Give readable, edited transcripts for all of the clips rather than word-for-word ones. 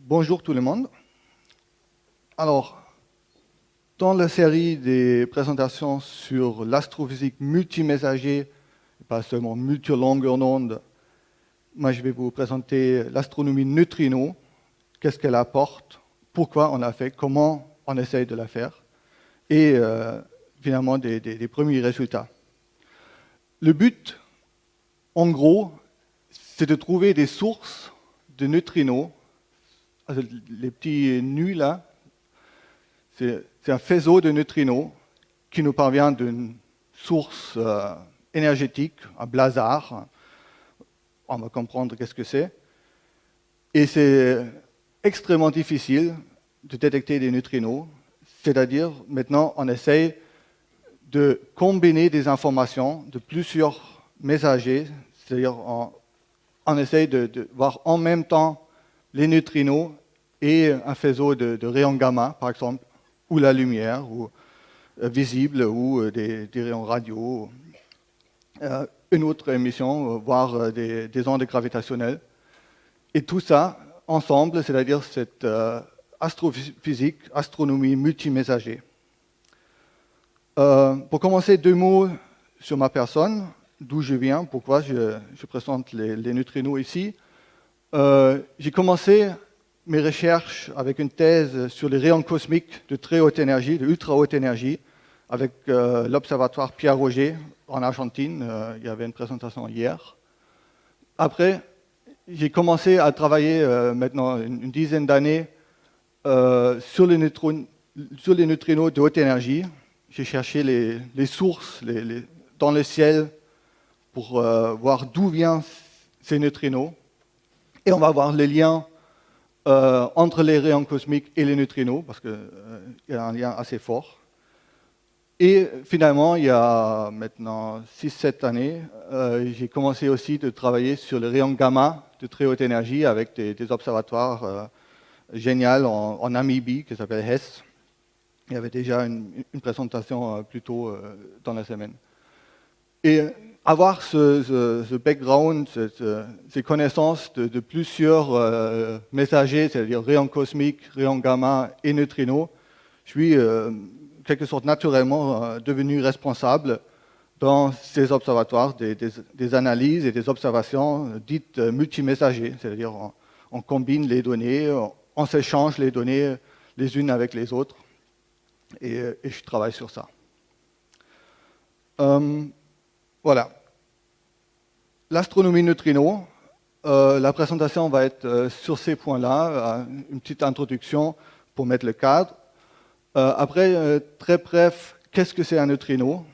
Bonjour tout le monde. Alors, dans la série des présentations sur l'astrophysique multimessager, pas seulement multilongueur d'onde, moi je vais vous présenter l'astronomie neutrino, qu'est-ce qu'elle apporte, pourquoi on l'a fait, comment on essaye de la faire, et finalement des premiers résultats. Le but, en gros, c'est de trouver des sources de neutrinos. Les petits nus là, c'est un faisceau de neutrinos qui nous parvient d'une source énergétique, un blazar. On va comprendre qu'est-ce que c'est. Et c'est extrêmement difficile de détecter des neutrinos. C'est-à-dire, maintenant, on essaye de combiner des informations de plusieurs messagers. C'est-à-dire, on essaye de voir en même temps les neutrinos et un faisceau de rayons gamma, par exemple, ou la lumière, ou visible, ou des rayons radio, une autre émission, voire des ondes gravitationnelles. Et tout ça ensemble, c'est-à-dire cette astrophysique, astronomie multimessager. Pour commencer, 2 mots sur ma personne, d'où je viens, pourquoi je présente les neutrinos ici. J'ai commencé mes recherches avec une thèse sur les rayons cosmiques de très haute énergie, de ultra haute énergie, avec l'observatoire Pierre Auger en Argentine. Il y avait une présentation hier. Après, j'ai commencé à travailler maintenant une dizaine d'années sur les neutrinos de haute énergie. J'ai cherché les sources dans le ciel pour voir d'où viennent ces neutrinos. Et on va voir les liens entre les rayons cosmiques et les neutrinos, parce qu'il y a un lien assez fort. Et finalement, il y a maintenant 6-7 années, j'ai commencé aussi de travailler sur les rayons gamma de très haute énergie avec des observatoires géniaux en Namibie, qui s'appelle HESS. Il y avait déjà une présentation plus tôt dans la semaine. Et avoir ce background, ces connaissances de plusieurs messagers, c'est-à-dire rayons cosmiques, rayons gamma et neutrinos, je suis quelque sorte naturellement devenu responsable dans ces observatoires des analyses et des observations dites multimessagers, c'est-à-dire on combine les données, on s'échange les données les unes avec les autres, et je travaille sur ça. Voilà. L'astronomie neutrino, la présentation va être sur ces points-là, une petite introduction pour mettre le cadre. Après, très bref, qu'est-ce que c'est un neutrino?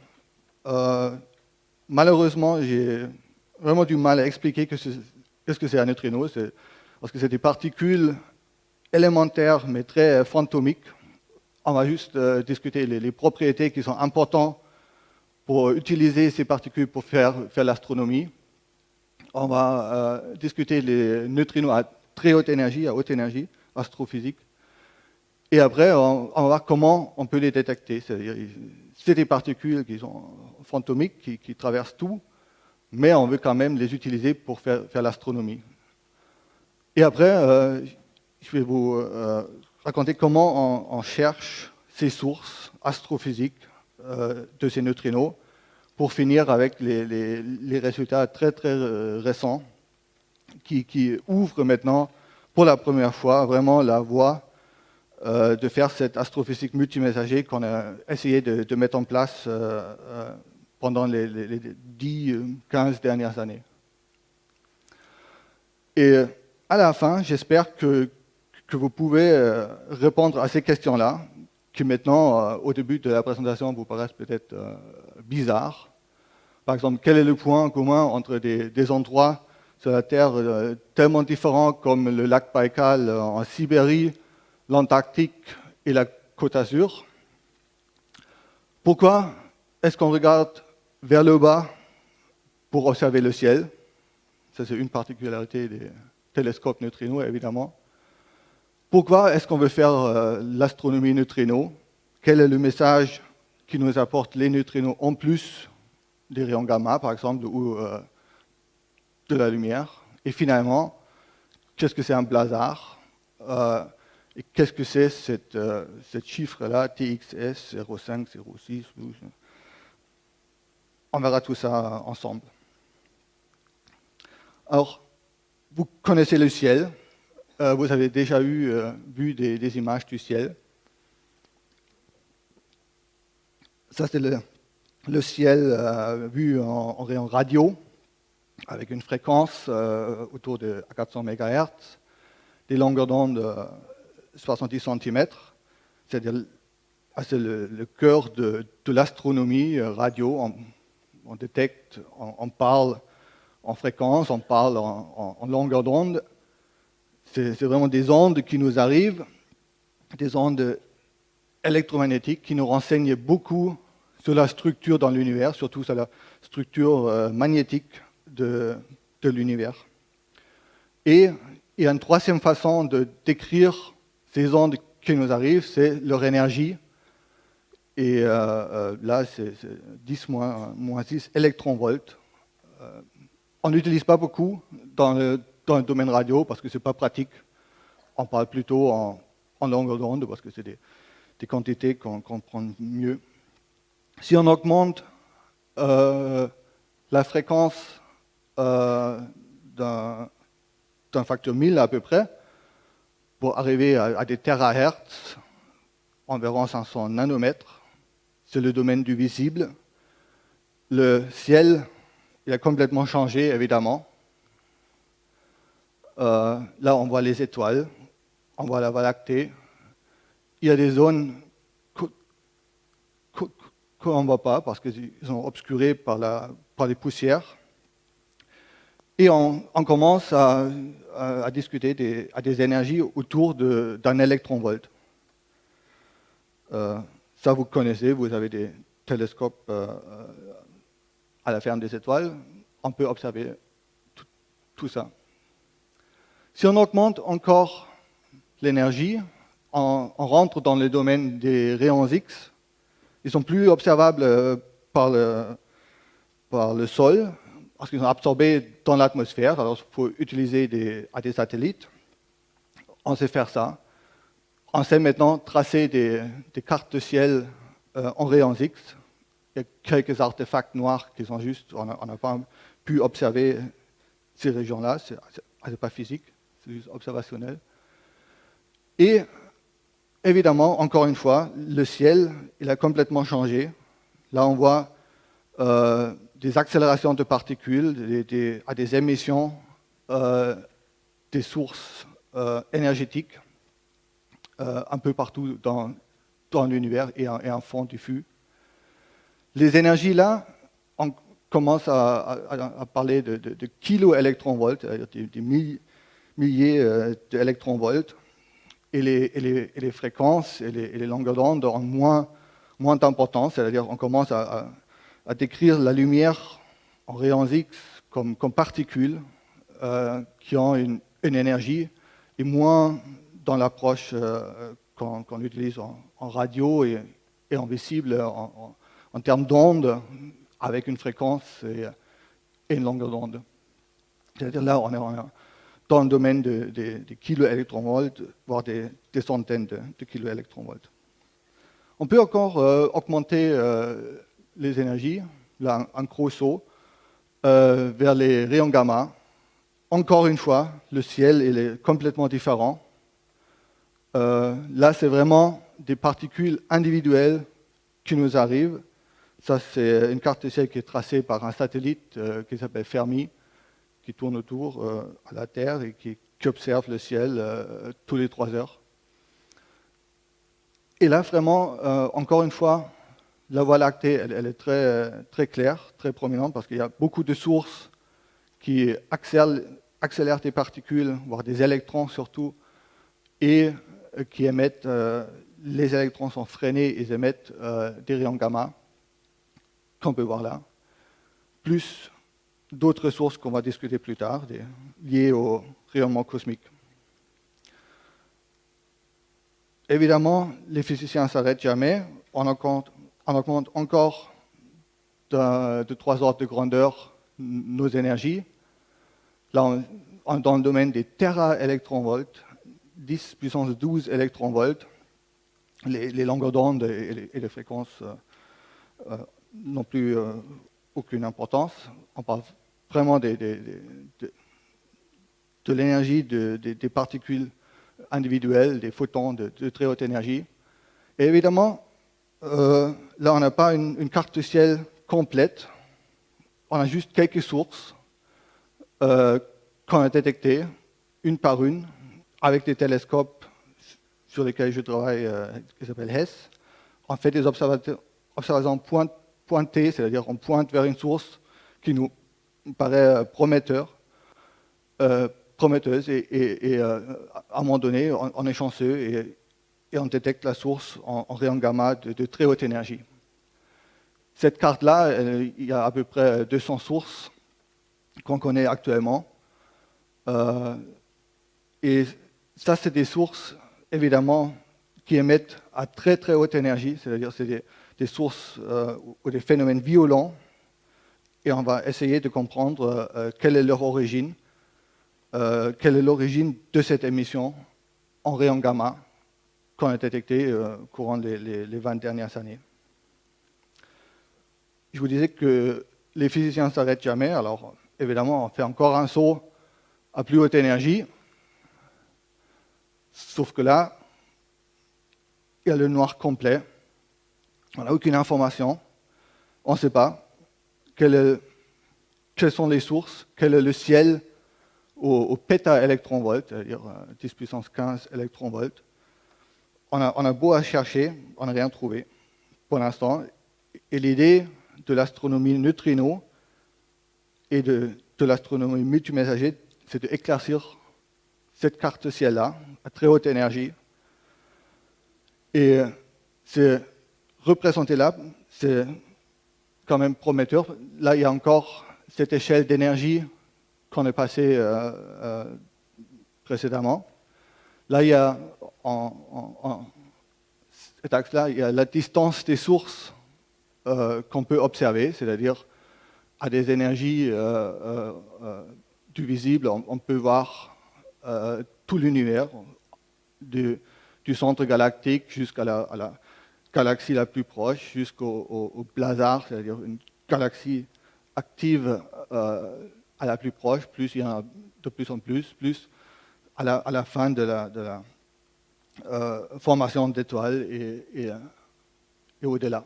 Malheureusement, j'ai vraiment du mal à expliquer qu'est-ce que c'est un neutrino, parce que c'est des particules élémentaires mais très fantomiques. On va juste discuter les propriétés qui sont importantes pour utiliser ces particules pour faire l'astronomie. On va discuter les neutrinos à très haute énergie, à haute énergie, astrophysique. Et après, on va voir comment on peut les détecter. C'est des particules qui sont fantomiques, qui traversent tout, mais on veut quand même les utiliser pour faire l'astronomie. Et après, je vais vous raconter comment on cherche ces sources astrophysiques de ces neutrinos, pour finir avec les résultats très récents qui ouvrent maintenant pour la première fois vraiment la voie de faire cette astrophysique multimessager qu'on a essayé de mettre en place pendant les 10-15 dernières années. Et à la fin, j'espère que vous pouvez répondre à ces questions-là, qui maintenant, au début de la présentation, vous paraissent peut-être bizarres. Par exemple, quel est le point commun entre des endroits sur la Terre tellement différents comme le lac Baïkal en Sibérie, l'Antarctique et la Côte d'Azur? Pourquoi est-ce qu'on regarde vers le bas pour observer le ciel? Ça, c'est une particularité des télescopes neutrinos, évidemment. Pourquoi est-ce qu'on veut faire l'astronomie neutrino? Quel est le message qui nous apporte les neutrinos en plus des rayons gamma, par exemple, ou de la lumière? Et finalement, qu'est-ce que c'est un blazar? Et qu'est-ce que c'est ce chiffre-là, TXS 05, 06? On verra tout ça ensemble. Alors, vous connaissez le ciel. Vous avez déjà vu des images du ciel. Ça, c'est le ciel vu en rayon radio, avec une fréquence autour de 400 MHz, des longueurs d'onde 70 cm, c'est-à-dire c'est le cœur de l'astronomie radio. On détecte, on parle en fréquence, on parle en longueur d'onde. C'est vraiment des ondes qui nous arrivent, des ondes électromagnétiques qui nous renseignent beaucoup sur la structure dans l'univers, surtout sur la structure magnétique de l'univers. Et il y a une troisième façon de décrire ces ondes qui nous arrivent, c'est leur énergie. Et là, c'est 10 moins 10 électronvolts. On n'utilise pas beaucoup dans le domaine radio parce que ce n'est pas pratique. On parle plutôt en longueur d'onde parce que c'est des quantités qu'on comprend mieux. Si on augmente la fréquence d'un facteur 1000 à peu près, pour arriver à des terahertz, environ 500 nanomètres, c'est le domaine du visible. Le ciel, il a complètement changé, évidemment. Là, on voit les étoiles, on voit la Voie lactée. Il y a des zones qu'on ne voit pas parce qu'ils sont obscurés par les poussières. Et on commence à discuter des énergies autour d'un électronvolt. Ça, vous connaissez, vous avez des télescopes à la ferme des étoiles. On peut observer tout ça. Si on augmente encore l'énergie, on rentre dans le domaine des rayons X. Ils sont plus observables par le sol, parce qu'ils sont absorbés dans l'atmosphère. Alors, il faut utiliser des satellites. On sait faire ça. On sait maintenant tracer des cartes de ciel en rayons X. Il y a quelques artefacts noirs qui sont juste, on n'a pas pu observer ces régions-là. C'est pas physique, c'est juste observationnel. Et évidemment, encore une fois, le ciel, il a complètement changé. Là, on voit des accélérations de particules, des émissions, des sources énergétiques un peu partout dans l'univers et en fond diffus. Les énergies là, on commence à parler de kiloélectronvolts, c'est-à-dire des milliers d'électronvolts, et les fréquences et les longueurs d'onde ont moins d'importance, c'est-à-dire on commence à décrire la lumière en rayons X comme particules qui ont une énergie et moins dans l'approche qu'on utilise en radio et en visible en termes d'onde avec une fréquence et une longueur d'onde. C'est-à-dire là, on est dans le domaine des kiloélectronvolts, voire des centaines de kiloélectronvolts. On peut encore augmenter les énergies, là un gros saut, vers les rayons gamma. Encore une fois, le ciel il est complètement différent. Là, c'est vraiment des particules individuelles qui nous arrivent. Ça, c'est une carte de ciel qui est tracée par un satellite qui s'appelle Fermi, qui tourne autour à la Terre et qui observe le ciel tous les 3 heures. Et là, vraiment, encore une fois, la Voie lactée, elle est très claire, très prominente, parce qu'il y a beaucoup de sources qui accélèrent des particules, voire des électrons surtout, et qui émettent, les électrons sont freinés, ils émettent des rayons gamma, qu'on peut voir là, plus d'autres sources qu'on va discuter plus tard, liées au rayonnement cosmique. Évidemment, les physiciens ne s'arrêtent jamais. On augmente encore de 3 ordres de grandeur nos énergies. Là, on est dans le domaine des téraélectronvolts, 10 puissance 12 électronvolts. Les longueurs d'onde et les fréquences n'ont plus aucune importance. On parle vraiment de l'énergie des particules individuelles, des photons de très haute énergie. Et évidemment, là, on n'a pas une carte de ciel complète. On a juste quelques sources qu'on a détectées, une par une, avec des télescopes sur lesquels je travaille, qui s'appellent HESS. On fait des observations pointées, c'est-à-dire on pointe vers une source qui nous paraît prometteuse, et à un moment donné, on est chanceux et on détecte la source en rayon gamma de très haute énergie. Cette carte-là, il y a à peu près 200 sources qu'on connaît actuellement. Et ça, c'est des sources, évidemment, qui émettent à très très haute énergie, c'est-à-dire c'est des sources ou des phénomènes violents, et on va essayer de comprendre quelle est leur origine, quelle est l'origine de cette émission en rayon gamma qu'on a détecté courant les 20 dernières années. Je vous disais que les physiciens ne s'arrêtent jamais, alors évidemment on fait encore un saut à plus haute énergie, sauf que là, il y a le noir complet, on n'a aucune information, on ne sait pas quelles sont les sources, quel est le ciel au pétaélectronvolt, c'est-à-dire 10 puissance 15 électronvolts. On a beau à chercher, on n'a rien trouvé pour l'instant. Et l'idée de l'astronomie neutrino et de l'astronomie multimessager, c'est d'éclaircir cette carte ciel-là à très haute énergie. Et c'est représenté là, c'est quand même prometteur. Là, il y a encore cette échelle d'énergie qu'on est passé précédemment. Là, il y a cet axe-là, il y a la distance des sources qu'on peut observer, c'est-à-dire à des énergies du visible, on peut voir tout l'univers, du centre galactique jusqu'à la galaxie la plus proche, jusqu'au blazar, c'est-à-dire une galaxie active à la plus proche, plus il y en a de plus en plus à la fin de la formation d'étoiles et au-delà.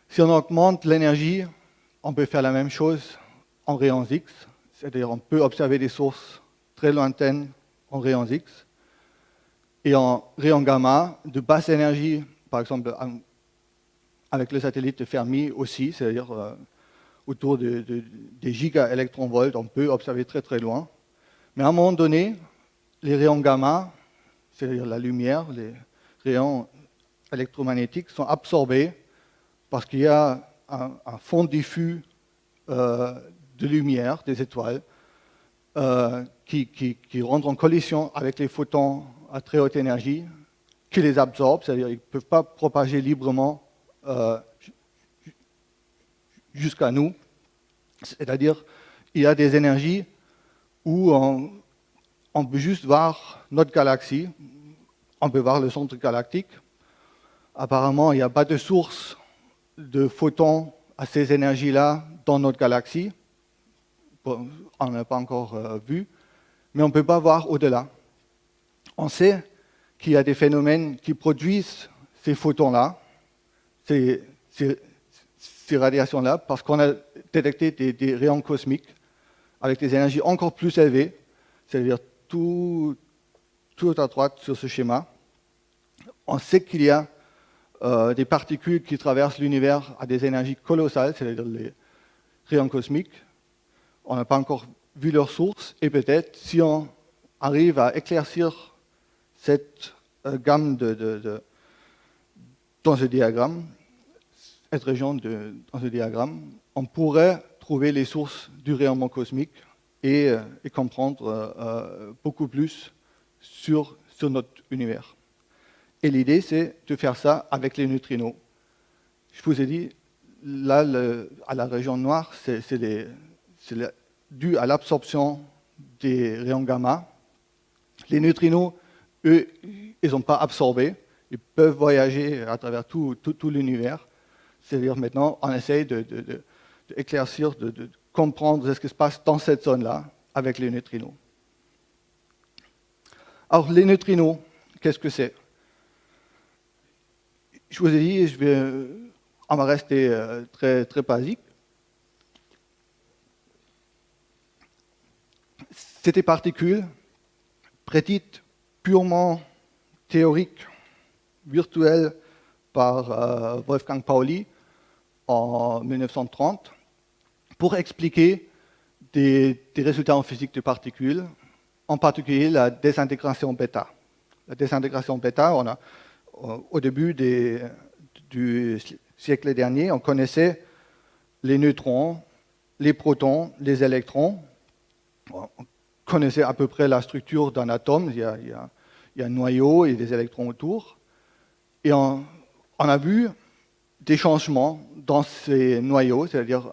Si on augmente l'énergie, on peut faire la même chose en rayons X, c'est-à-dire on peut observer des sources très lointaines en rayons X, et en rayons gamma de basse énergie, par exemple avec le satellite de Fermi aussi, c'est-à-dire autour des gigaélectronvolts, on peut observer très très loin. Mais à un moment donné, les rayons gamma, c'est-à-dire la lumière, les rayons électromagnétiques sont absorbés parce qu'il y a un fond diffus de lumière des étoiles qui rentrent en collision avec les photons à très haute énergie, qui les absorbent, c'est-à-dire qu'ils ne peuvent pas propager librement jusqu'à nous. C'est-à-dire il y a des énergies où on peut juste voir notre galaxie, on peut voir le centre galactique. Apparemment, il n'y a pas de source de photons à ces énergies-là dans notre galaxie. On n'a pas encore vu, mais on ne peut pas voir au-delà. On sait qu'il y a des phénomènes qui produisent ces photons-là, ces radiations-là, parce qu'on a détecté des rayons cosmiques avec des énergies encore plus élevées, c'est-à-dire tout à droite sur ce schéma. On sait qu'il y a des particules qui traversent l'univers à des énergies colossales, c'est-à-dire les rayons cosmiques. On n'a pas encore vu leur source, et peut-être, si on arrive à éclaircir cette gamme dans ce diagramme, cette région dans ce diagramme, on pourrait trouver les sources du rayonnement cosmique et comprendre beaucoup plus sur notre univers. Et l'idée, c'est de faire ça avec les neutrinos. Je vous ai dit, là, à la région noire, c'est dû à l'absorption des rayons gamma. Les neutrinos eux, ils n'ont pas absorbé. Ils peuvent voyager à travers tout l'univers. C'est-à-dire maintenant, on essaye d'éclaircir, de comprendre ce qui se passe dans cette zone-là avec les neutrinos. Alors, les neutrinos, qu'est-ce que c'est? Je vous ai dit, on va rester très, très basique. C'est des particules prédites purement théoriques, virtuelles, par Wolfgang Pauli en 1930 pour expliquer des résultats en physique de particules, en particulier la désintégration bêta. La désintégration bêta, au début du siècle dernier, on connaissait les neutrons, les protons, les électrons. On connaissait à peu près la structure d'un atome. Il y a un noyau et des électrons autour. Et on a vu des changements dans ces noyaux, c'est-à-dire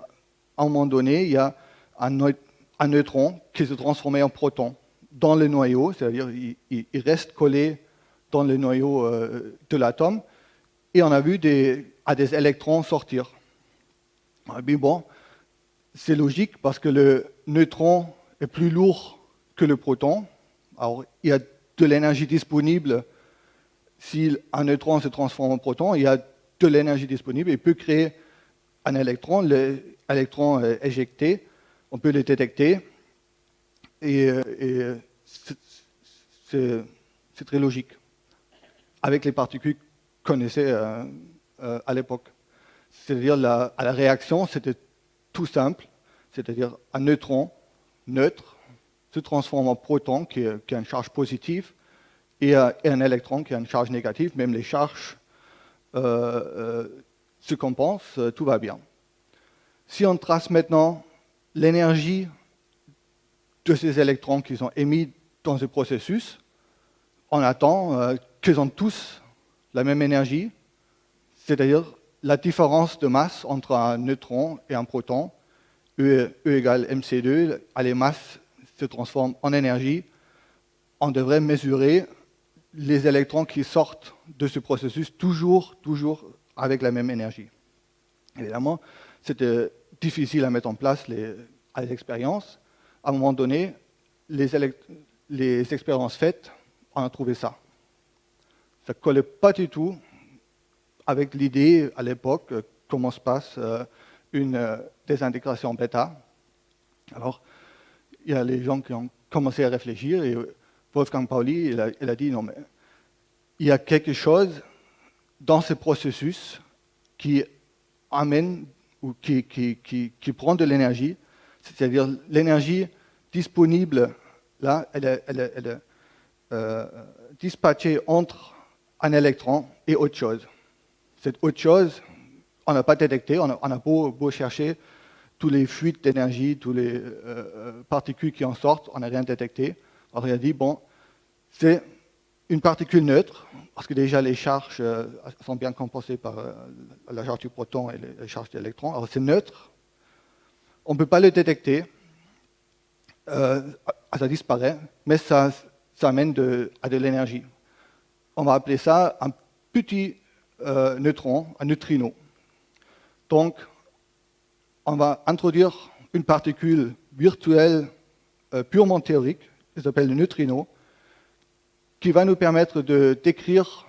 à un moment donné, il y a un neutron qui se transformait en proton dans le noyau, c'est-à-dire il reste collé dans le noyau de l'atome, et on a vu des électrons sortir. Mais bon, c'est logique parce que le neutron est plus lourd que le proton. Alors, il y a de l'énergie disponible. Si un neutron se transforme en proton, il y a de l'énergie disponible et peut créer un électron. L'électron est éjecté, on peut le détecter. Et c'est très logique, avec les particules qu'on connaissait à l'époque. C'est-à-dire, la réaction, c'était tout simple, c'est-à-dire un neutron neutre se transforme en proton qui a une charge positive et un électron qui a une charge négative. Même les charges se compensent, tout va bien. Si on trace maintenant l'énergie de ces électrons qui sont émis dans ce processus, on attend qu'ils ont tous la même énergie, c'est-à-dire la différence de masse entre un neutron et un proton, E égale mc2, les masses se transforment en énergie. On devrait mesurer les électrons qui sortent de ce processus toujours avec la même énergie. Évidemment, c'était difficile à mettre en place à l'expérience. À un moment donné, les expériences faites, on a trouvé ça. Ça ne collait pas du tout avec l'idée à l'époque comment se passe une désintégration bêta. Alors, il y a les gens qui ont commencé à réfléchir et Wolfgang Pauli, il a dit non, mais il y a quelque chose dans ce processus qui amène ou qui prend de l'énergie, c'est-à-dire l'énergie disponible là, elle est dispatchée entre un électron et autre chose. Cette autre chose, on n'a pas détecté, on a beau chercher tous les fuites d'énergie, toutes les particules qui en sortent, on n'a rien détecté. Alors il a dit, bon, c'est une particule neutre, parce que déjà les charges sont bien compensées par la charge du proton et les charges de l'électron. Alors c'est neutre, on ne peut pas le détecter, ça disparaît, mais ça amène à de l'énergie. On va appeler ça un petit neutron, un neutrino. Donc, on va introduire une particule virtuelle purement théorique, qui s'appelle le neutrino, qui va nous permettre de décrire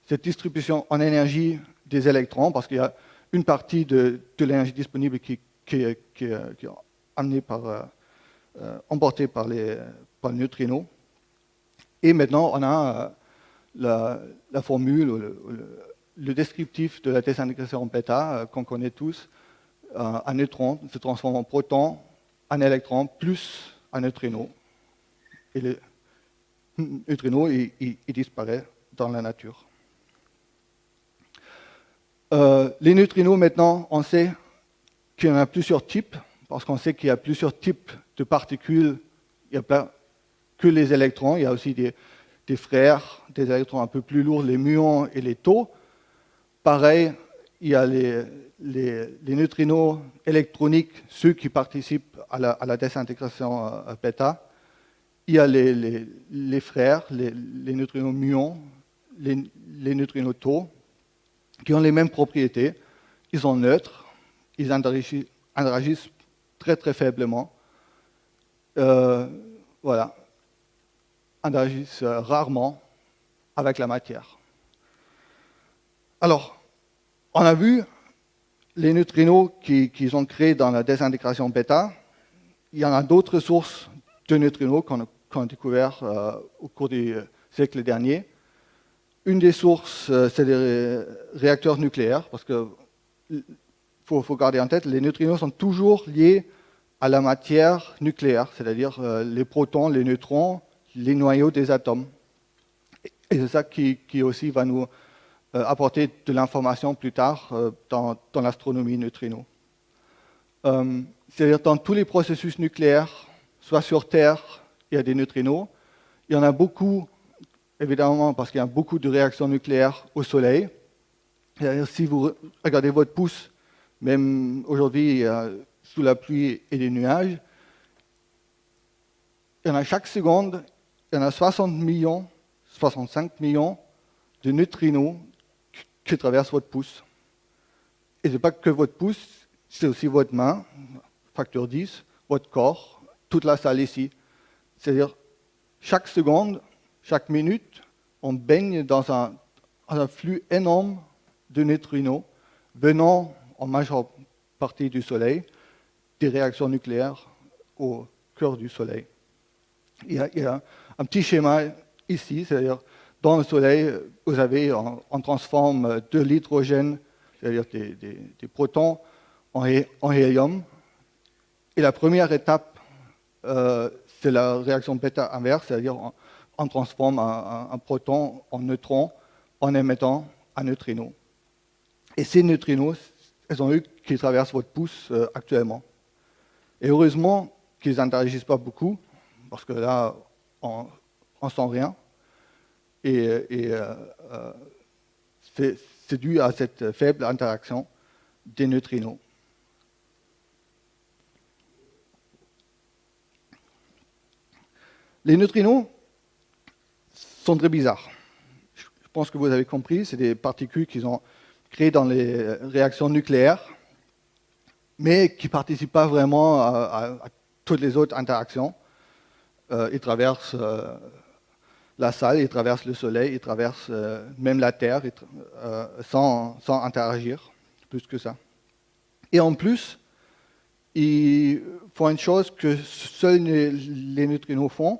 cette distribution en énergie des électrons, parce qu'il y a une partie de l'énergie disponible qui est amenée emportée par le neutrino. Et maintenant, on a la formule, le descriptif de la désintégration bêta qu'on connaît tous. Un neutron se transforme en proton, un électron plus un neutrino. Et le neutrino, il disparaît dans la nature. Les neutrinos, maintenant, on sait qu'il y en a plusieurs types, parce qu'on sait qu'il y a plusieurs types de particules. Il n'y a pas que les électrons, il y a aussi des frères, des électrons un peu plus lourds, les muons et les taux. Pareil, il y a les neutrinos électroniques, ceux qui participent à la désintégration bêta. il y a les frères, les neutrinos muons, les neutrinos tau, qui ont les mêmes propriétés. Ils sont neutres, ils interagissent très très faiblement. Voilà, interagissent rarement avec la matière. Alors, on a vu les neutrinos qu'ils ont créés dans la désintégration bêta. Il y en a d'autres sources de neutrinos qu'on a découvert au cours du siècle dernier. Une des sources, c'est les réacteurs nucléaires, parce que faut garder en tête, les neutrinos sont toujours liés à la matière nucléaire, c'est-à-dire les protons, les neutrons, les noyaux des atomes. Et c'est ça qui aussi va nous apporter de l'information plus tard dans l'astronomie neutrino. C'est-à-dire dans tous les processus nucléaires, soit sur Terre, il y a des neutrinos. Il y en a beaucoup, évidemment, parce qu'il y a beaucoup de réactions nucléaires au Soleil. C'est-à-dire, si vous regardez votre pouce, même aujourd'hui, sous la pluie et les nuages, il y en a chaque seconde, il y en a 60 millions, 65 millions de neutrinos qui traversent votre pouce. Et ce n'est pas que votre pouce, c'est aussi votre main, facteur 10, votre corps, toute la salle ici. C'est-à-dire, chaque seconde, chaque minute, on baigne dans un flux énorme de neutrinos venant en majeure partie du Soleil, des réactions nucléaires au cœur du Soleil. Il y a un petit schéma ici, c'est-à-dire dans le Soleil, vous avez, on transforme de l'hydrogène, c'est-à-dire des protons, en hélium. Et la première étape, c'est la réaction bêta inverse, c'est-à-dire on transforme un proton en neutron en émettant un neutrino. Et ces neutrinos, elles sont eux qui traversent votre pouce actuellement. Et heureusement qu'ils n'interagissent pas beaucoup, parce que là, on ne sent rien. Et c'est dû à cette faible interaction des neutrinos. Les neutrinos sont très bizarres. Je pense que vous avez compris, c'est des particules qu'ils ont créées dans les réactions nucléaires, mais qui ne participent pas vraiment à toutes les autres interactions. Ils traversent la salle, ils traversent le Soleil, ils traversent même la Terre sans interagir, plus que ça. Et en plus, ils font une chose que seuls les neutrinos font.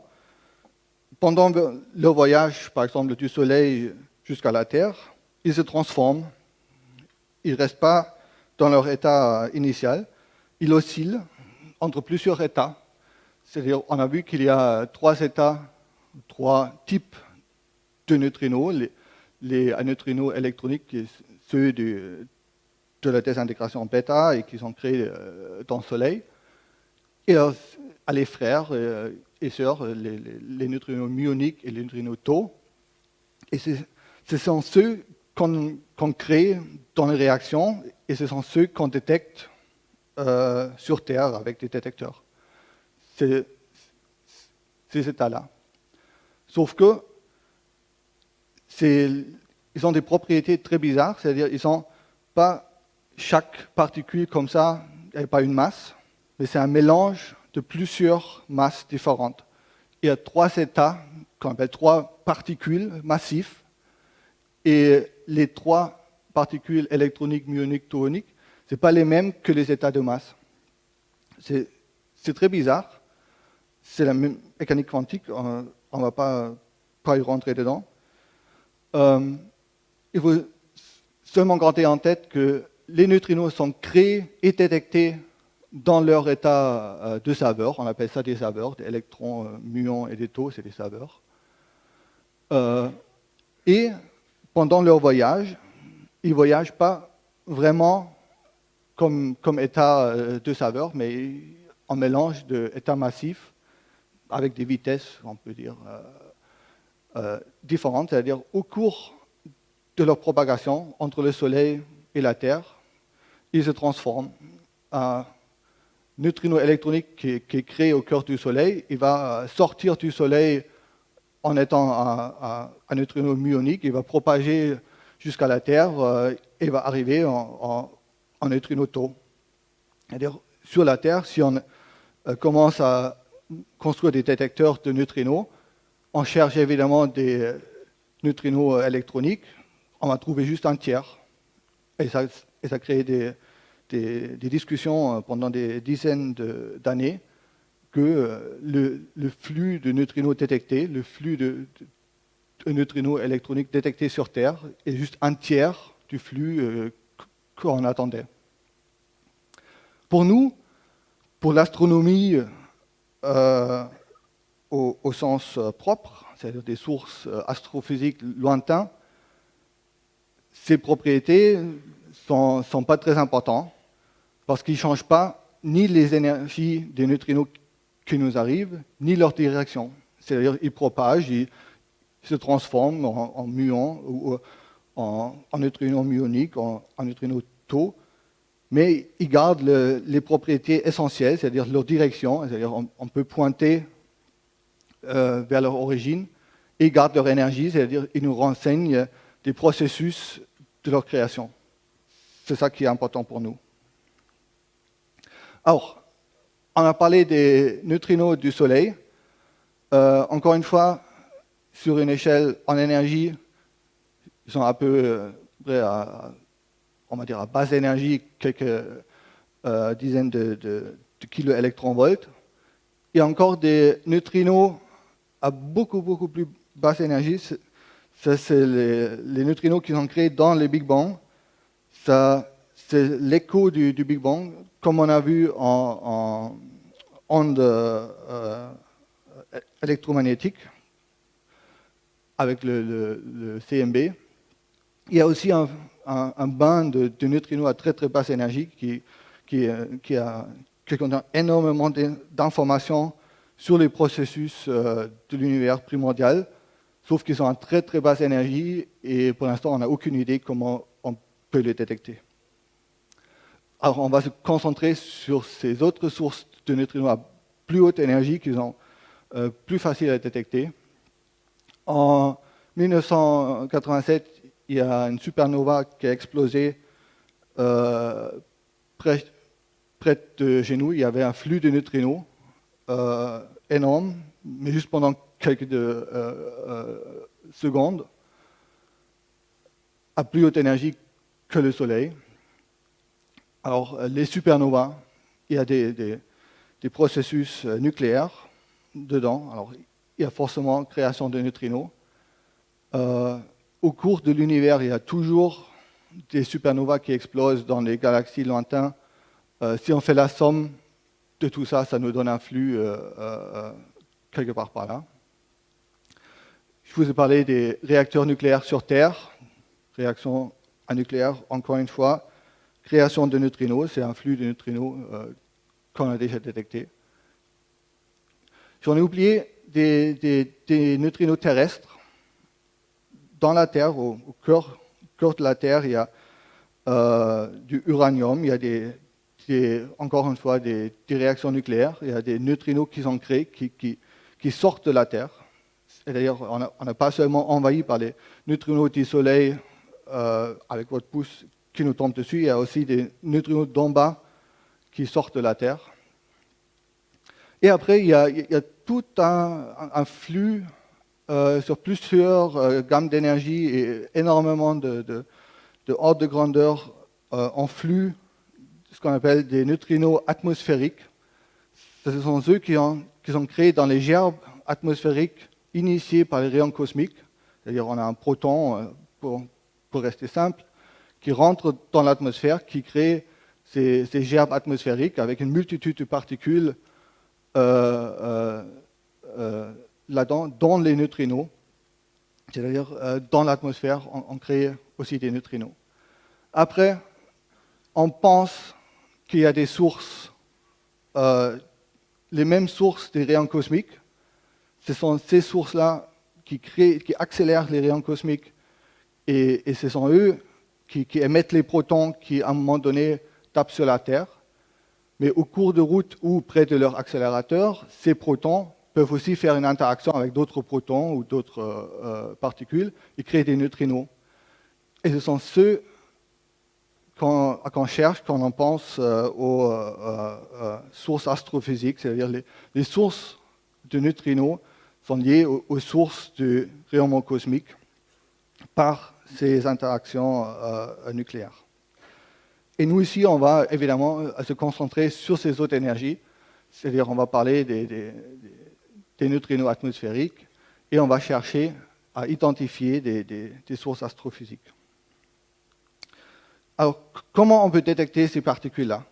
Pendant leur voyage, par exemple, du Soleil jusqu'à la Terre, ils se transforment. Ils ne restent pas dans leur état initial. Ils oscillent entre plusieurs états. C'est-à-dire, on a vu qu'il y a trois états, trois types de neutrinos. Les neutrinos électroniques, ceux de la désintégration bêta et qui sont créés dans le Soleil. Et les frères et sœurs, les neutrinos muoniques et les neutrinos tau. Et ce sont ceux qu'on crée dans les réactions et ce sont ceux qu'on détecte sur Terre avec des détecteurs. C'est ces états-là. Sauf que ils ont des propriétés très bizarres, c'est-à-dire ils sont pas chaque particule comme ça, il n'y a pas une masse, mais c'est un mélange de plusieurs masses différentes. Il y a trois états, qu'on appelle trois particules massifs, et les trois particules électroniques, muoniques, tauoniques, ce n'est pas les mêmes que les états de masse. C'est très bizarre. C'est la même mécanique quantique, on ne va pas y rentrer dedans. Il faut seulement garder en tête que les neutrinos sont créés et détectés dans leur état de saveur. On appelle ça des saveurs, des électrons, muons et des taux, c'est des saveurs. Et pendant leur voyage, ils ne voyagent pas vraiment comme état de saveur, mais en mélange d'états massifs avec des vitesses, on peut dire, différentes, c'est-à-dire au cours de leur propagation entre le Soleil et la Terre, ils se transforment neutrino électronique qui est créé au cœur du Soleil, il va sortir du Soleil en étant un neutrino muonique, il va propager jusqu'à la Terre et va arriver en neutrino tau. C'est-à-dire, sur la Terre, si on commence à construire des détecteurs de neutrinos, on cherche évidemment des neutrinos électroniques, on va trouver juste un tiers. Et ça crée des discussions pendant des dizaines d'années que le flux de neutrinos détectés, le flux de neutrinos électroniques détectés sur Terre est juste un tiers du flux qu'on attendait. Pour nous, pour l'astronomie au sens propre, c'est-à-dire des sources astrophysiques lointaines, ces propriétés ne sont pas très importantes parce qu'ils ne changent pas ni les énergies des neutrinos qui nous arrivent, ni leur direction. C'est-à-dire qu'ils propagent, ils se transforment en muons ou en neutrinos muoniques, en neutrinos tau, mais ils gardent les propriétés essentielles, c'est-à-dire leur direction, c'est-à-dire on peut pointer vers leur origine, et ils gardent leur énergie, c'est-à-dire ils nous renseignent des processus de leur création. C'est ça qui est important pour nous. Alors, on a parlé des neutrinos du Soleil. Encore une fois, sur une échelle en énergie, ils sont un peu près on va dire à basse énergie, quelques dizaines de kiloélectronvolts. Il y a encore des neutrinos à beaucoup plus basse énergie. Ça, c'est les neutrinos qui sont créés dans le Big Bang. Ça, c'est l'écho du Big Bang, comme on a vu en ondes électromagnétiques avec le CMB. Il y a aussi un bain de neutrinos à très basse énergie qui contient énormément d'informations sur les processus de l'univers primordial, sauf qu'ils sont à très basse énergie et pour l'instant on n'a aucune idée comment on peut les détecter. Alors on va se concentrer sur ces autres sources de neutrinos à plus haute énergie qui sont plus faciles à détecter. En 1987, il y a une supernova qui a explosé près de chez nous. Il y avait un flux de neutrinos énorme, mais juste pendant quelques secondes, à plus haute énergie que le Soleil. Alors, les supernovas, il y a des processus nucléaires dedans. Alors, il y a forcément création de neutrinos. Au cours de l'univers, il y a toujours des supernovas qui explosent dans les galaxies lointaines. Si on fait la somme de tout ça, ça nous donne un flux quelque part par là. Je vous ai parlé des réacteurs nucléaires sur Terre. Réaction nucléaire, encore une fois. Création de neutrinos, c'est un flux de neutrinos qu'on a déjà détecté. J'en ai oublié des neutrinos terrestres. Dans la Terre, au cœur de la Terre, il y a du uranium, il y a encore une fois des réactions nucléaires, il y a des neutrinos qui sont créés, qui sortent de la Terre. C'est-à-dire, on n'est pas seulement envahi par les neutrinos du Soleil avec votre pouce qui nous tombent dessus, il y a aussi des neutrinos d'en bas qui sortent de la Terre. Et après, il y a tout un flux sur plusieurs gammes d'énergie et énormément de ordre de grandeur en flux, ce qu'on appelle des neutrinos atmosphériques. Ce sont ceux qui sont créés dans les gerbes atmosphériques initiés par les rayons cosmiques. C'est-à-dire on a un proton, pour rester simple, qui rentre dans l'atmosphère, qui crée ces gerbes atmosphériques avec une multitude de particules là-dedans, dont les neutrinos. C'est-à-dire, dans l'atmosphère, on crée aussi des neutrinos. Après, on pense qu'il y a des sources, les mêmes sources des rayons cosmiques. Ce sont ces sources-là qui accélèrent les rayons cosmiques et ce sont eux qui émettent les protons qui, à un moment donné, tapent sur la Terre. Mais au cours de route ou près de leur accélérateur, ces protons peuvent aussi faire une interaction avec d'autres protons ou d'autres particules et créer des neutrinos. Et ce sont ceux qu'on cherche quand on pense aux sources astrophysiques, c'est-à-dire les sources de neutrinos sont liées aux sources du rayonnement cosmique par ces interactions nucléaires. Et nous ici, on va évidemment se concentrer sur ces autres énergies, c'est-à-dire on va parler des neutrinos atmosphériques et on va chercher à identifier des sources astrophysiques. Alors, comment on peut détecter ces particules-là?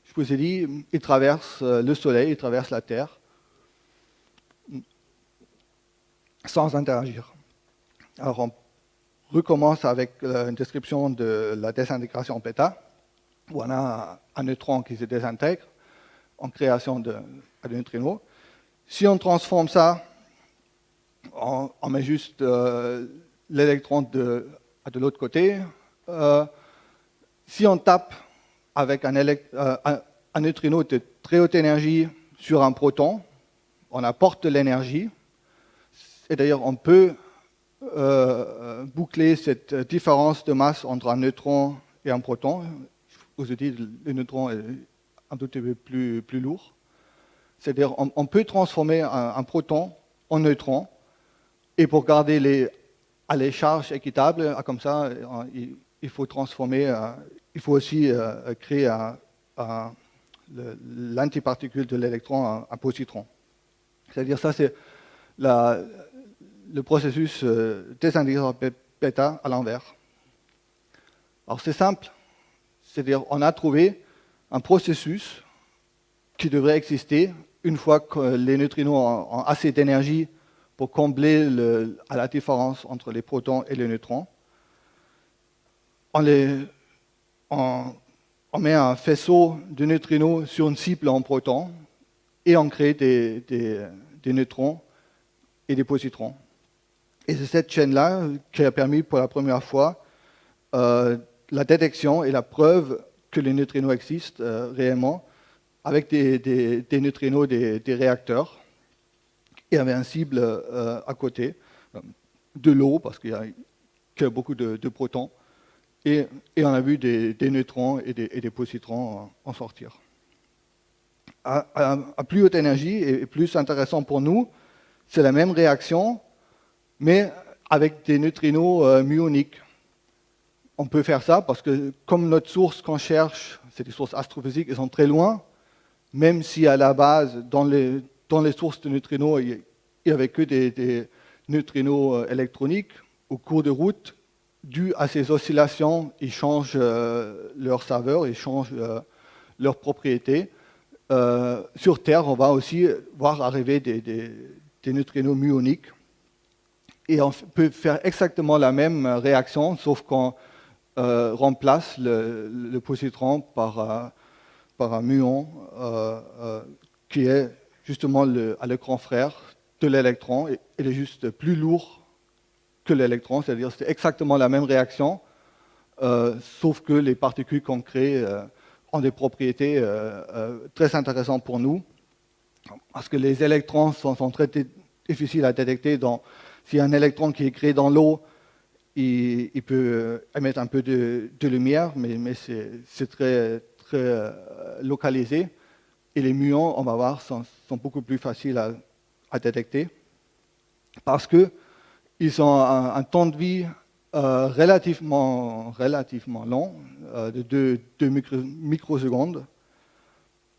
Je vous ai dit, ils traversent le Soleil, ils traversent la Terre, sans interagir. Alors, on recommence avec une description de la désintégration bêta, où on a un neutron qui se désintègre en création de neutrinos. Si on transforme ça, on met juste l'électron de l'autre côté. Si on tape avec un neutrino de très haute énergie sur un proton, on apporte de l'énergie. Et d'ailleurs, on peut boucler cette différence de masse entre un neutron et un proton. Je vous ai dit, le neutron est un tout petit peu plus lourd. C'est-à-dire, on peut transformer un proton en neutron. Et pour garder les charges équitables, comme ça, il faut transformer, il faut aussi créer l'antiparticule de l'électron en positron. C'est-à-dire, ça, c'est le processus désintégration bêta à l'envers. Alors, c'est simple. C'est-à-dire, on a trouvé un processus qui devrait exister une fois que les neutrinos ont assez d'énergie pour combler à la différence entre les protons et les neutrons. On met un faisceau de neutrinos sur une cible en protons et on crée des neutrons et des positrons. Et c'est cette chaîne-là qui a permis pour la première fois la détection et la preuve que les neutrinos existent réellement avec des neutrinos des réacteurs. Et avait un cible à côté, de l'eau, parce qu'il y a beaucoup de protons, et on a vu des neutrons et des positrons en sortir. À plus haute énergie, et plus intéressant pour nous, c'est la même réaction, mais avec des neutrinos muoniques. On peut faire ça parce que comme notre source qu'on cherche, c'est des sources astrophysiques, elles sont très loin, même si à la base, dans les sources de neutrinos, il n'y avait que des neutrinos électroniques, au cours de route, dû à ces oscillations, ils changent leur saveur, ils changent leurs propriétés. Sur Terre, on va aussi voir arriver des neutrinos muoniques. Et on peut faire exactement la même réaction, sauf qu'on remplace le positron par un muon qui est justement à l'écran frère de l'électron. Et il est juste plus lourd que l'électron, c'est-à-dire c'est exactement la même réaction, sauf que les particules qu'on crée ont des propriétés très intéressantes pour nous, parce que les électrons sont très difficiles à détecter. S'il y a un électron qui est créé dans l'eau, il peut émettre un peu de lumière, mais c'est très localisé. Et les muons, on va voir, sont beaucoup plus faciles à détecter parce qu'ils ont un temps de vie relativement long, de 2 microsecondes.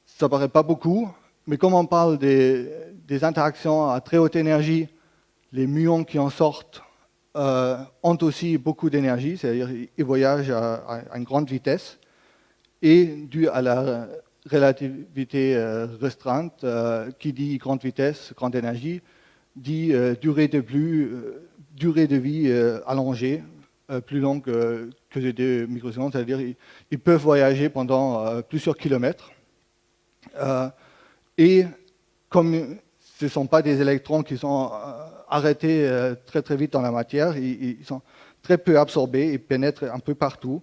Ça ne paraît pas beaucoup, mais comme on parle des interactions à très haute énergie, les muons qui en sortent ont aussi beaucoup d'énergie, c'est-à-dire ils voyagent à une grande vitesse, et dû à la relativité restreinte, qui dit grande vitesse, grande énergie, dit durée de vie allongée, plus longue que les 2 microsecondes, c'est-à-dire ils peuvent voyager pendant plusieurs kilomètres. Et comme ce ne sont pas des électrons qui sont arrêtés très très vite dans la matière, ils sont très peu absorbés, ils pénètrent un peu partout.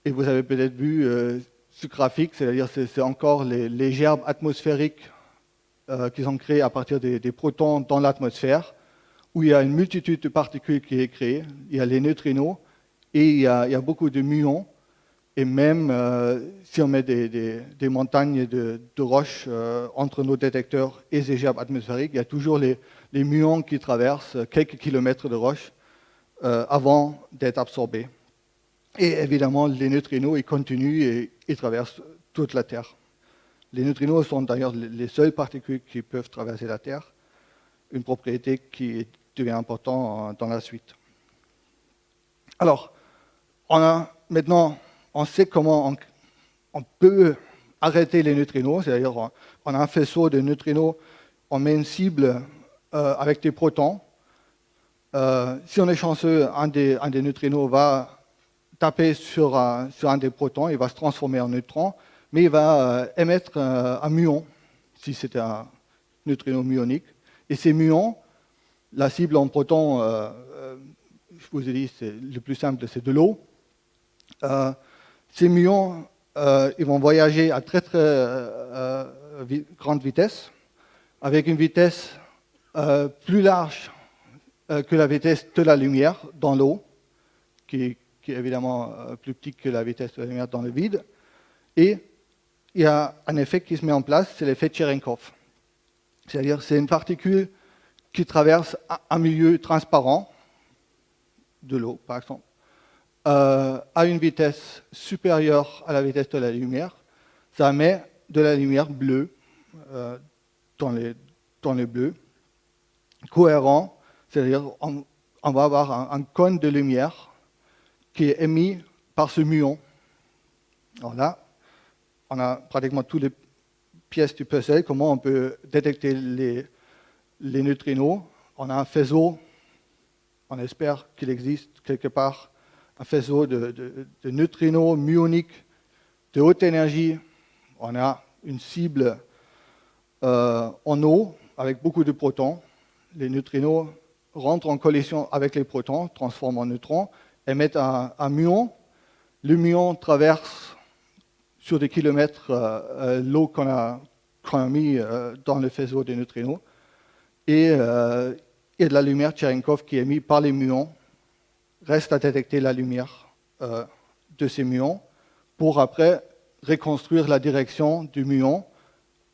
Et vous avez peut-être vu ce graphique, c'est-à-dire c'est encore les gerbes atmosphériques qui sont créées à partir des protons dans l'atmosphère, où il y a une multitude de particules qui est créée. Il y a les neutrinos et il y a beaucoup de muons. Et même si on met des montagnes de roches entre nos détecteurs et ces gerbes atmosphériques, il y a toujours les muons qui traversent quelques kilomètres de roches avant d'être absorbés. Et évidemment, les neutrinos, ils continuent et ils traversent toute la Terre. Les neutrinos sont d'ailleurs les seules particules qui peuvent traverser la Terre, une propriété qui devient importante dans la suite. Alors, maintenant, on sait comment on peut arrêter les neutrinos, c'est-à-dire on a un faisceau de neutrinos, on met une cible avec des protons. Si on est chanceux, un des neutrinos va taper sur un des protons, il va se transformer en neutron, mais il va émettre un muon, si c'est un neutrino muonique. Et ces muons, la cible en protons, je vous ai dit, le plus simple, c'est de l'eau. Ces muons, ils vont voyager à très grande vitesse, avec une vitesse plus large que la vitesse de la lumière dans l'eau, qui est évidemment plus petite que la vitesse de la lumière dans le vide. Et il y a un effet qui se met en place, c'est l'effet Cherenkov. C'est-à-dire c'est une particule qui traverse un milieu transparent, de l'eau par exemple, à une vitesse supérieure à la vitesse de la lumière. Ça met de la lumière bleue dans les bleus, cohérent, c'est-à-dire on va avoir un cône de lumière qui est émis par ce muon. Alors là, on a pratiquement toutes les pièces du puzzle, comment on peut détecter les neutrinos. On a un faisceau, on espère qu'il existe quelque part, un faisceau de neutrinos muoniques de haute énergie. On a une cible en eau avec beaucoup de protons. Les neutrinos rentrent en collision avec les protons, transforment en neutrons, émettent un muon. Le muon traverse sur des kilomètres l'eau qu'on a mis dans le faisceau des neutrinos. Et il y a de la lumière Cherenkov qui est émise par les muons. Reste à détecter la lumière de ces muons pour après reconstruire la direction du muon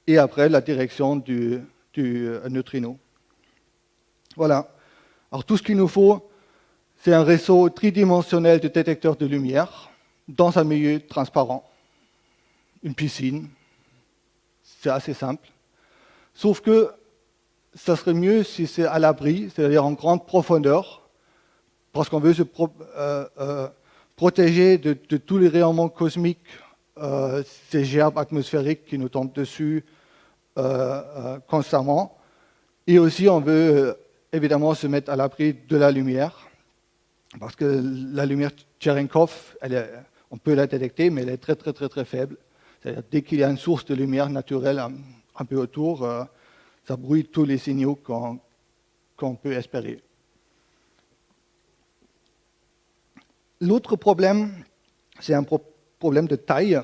et après la direction du neutrino. Voilà. Alors tout ce qu'il nous faut, c'est un réseau tridimensionnel de détecteurs de lumière dans un milieu transparent. Une piscine, c'est assez simple. Sauf que ça serait mieux si c'est à l'abri, c'est-à-dire en grande profondeur, parce qu'on veut se protéger de tous les rayonnements cosmiques, ces gerbes atmosphériques qui nous tombent dessus constamment. Et aussi, on veut évidemment se mettre à l'abri de la lumière, parce que la lumière Cherenkov, on peut la détecter, mais elle est très très très très faible. C'est-à-dire dès qu'il y a une source de lumière naturelle un peu autour, ça brouille tous les signaux qu'on peut espérer. L'autre problème, c'est un problème de taille,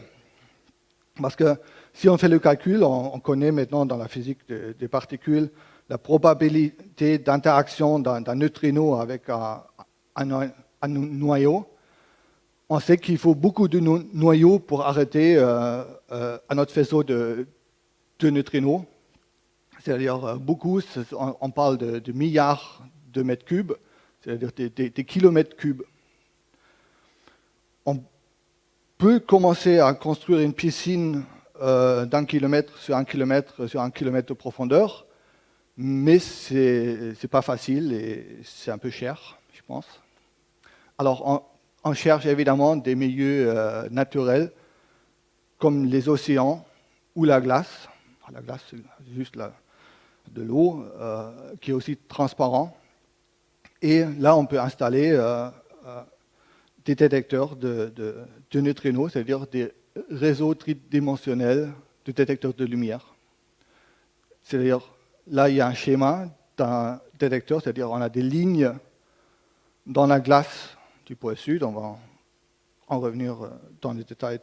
parce que si on fait le calcul, on connaît maintenant dans la physique des particules la probabilité d'interaction d'un neutrino avec un noyau. On sait qu'il faut beaucoup de noyaux pour arrêter notre faisceau de neutrinos. C'est-à-dire beaucoup, on parle de milliards de mètres cubes, c'est-à-dire des kilomètres cubes. On peut commencer à construire une piscine d'1 kilomètre sur 1 kilomètre sur 1 kilomètre de profondeur, mais c'est pas facile et c'est un peu cher, je pense. Alors, on cherche évidemment des milieux naturels, comme les océans ou la glace. La glace, c'est juste de l'eau, qui est aussi transparent. Et là, on peut installer des détecteurs de neutrinos, c'est-à-dire des réseaux tridimensionnels de détecteurs de lumière. C'est-à-dire, là, il y a un schéma d'un détecteur, c'est-à-dire on a des lignes dans la glace du pôle sud, on va en revenir dans les détails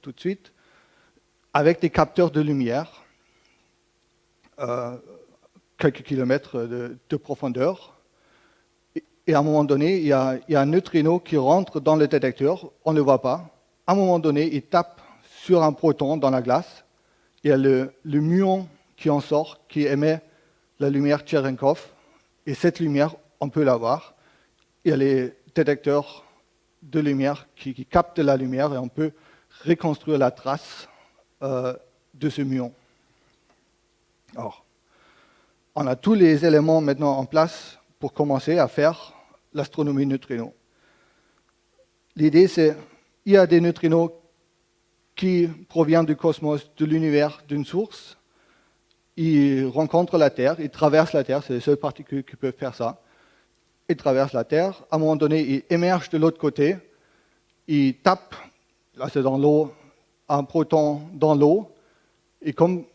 tout de suite. avec des capteurs de lumière, quelques kilomètres de profondeur. Et à un moment donné, il y a un neutrino qui rentre dans le détecteur, on ne le voit pas. À un moment donné, il tape sur un proton dans la glace. Il y a le muon qui en sort, qui émet la lumière Cherenkov. Et cette lumière, on peut la voir. Il y a les détecteurs de lumière qui captent la lumière et on peut reconstruire la trace de ce muon. Alors, on a tous les éléments maintenant en place pour commencer à faire l'astronomie neutrino. L'idée, c'est qu'il y a des neutrinos qui proviennent du cosmos, de l'univers, d'une source. Ils rencontrent la Terre, ils traversent la Terre, c'est les seules particules qui peuvent faire ça. Ils traversent la Terre, à un moment donné, ils émergent de l'autre côté, ils tapent, là c'est dans l'eau, un proton dans l'eau, et comme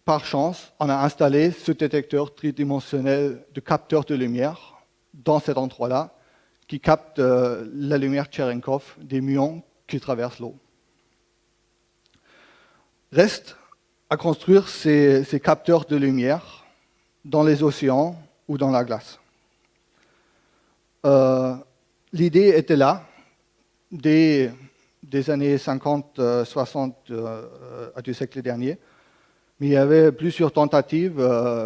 par chance, on a installé ce détecteur tridimensionnel de capteur de lumière dans cet endroit-là, qui capte la lumière Cherenkov des muons qui traversent l'eau. Reste à construire ces capteurs de lumière dans les océans ou dans la glace. L'idée était là, dès des années 50-60 du siècle dernier, mais il y avait plusieurs tentatives,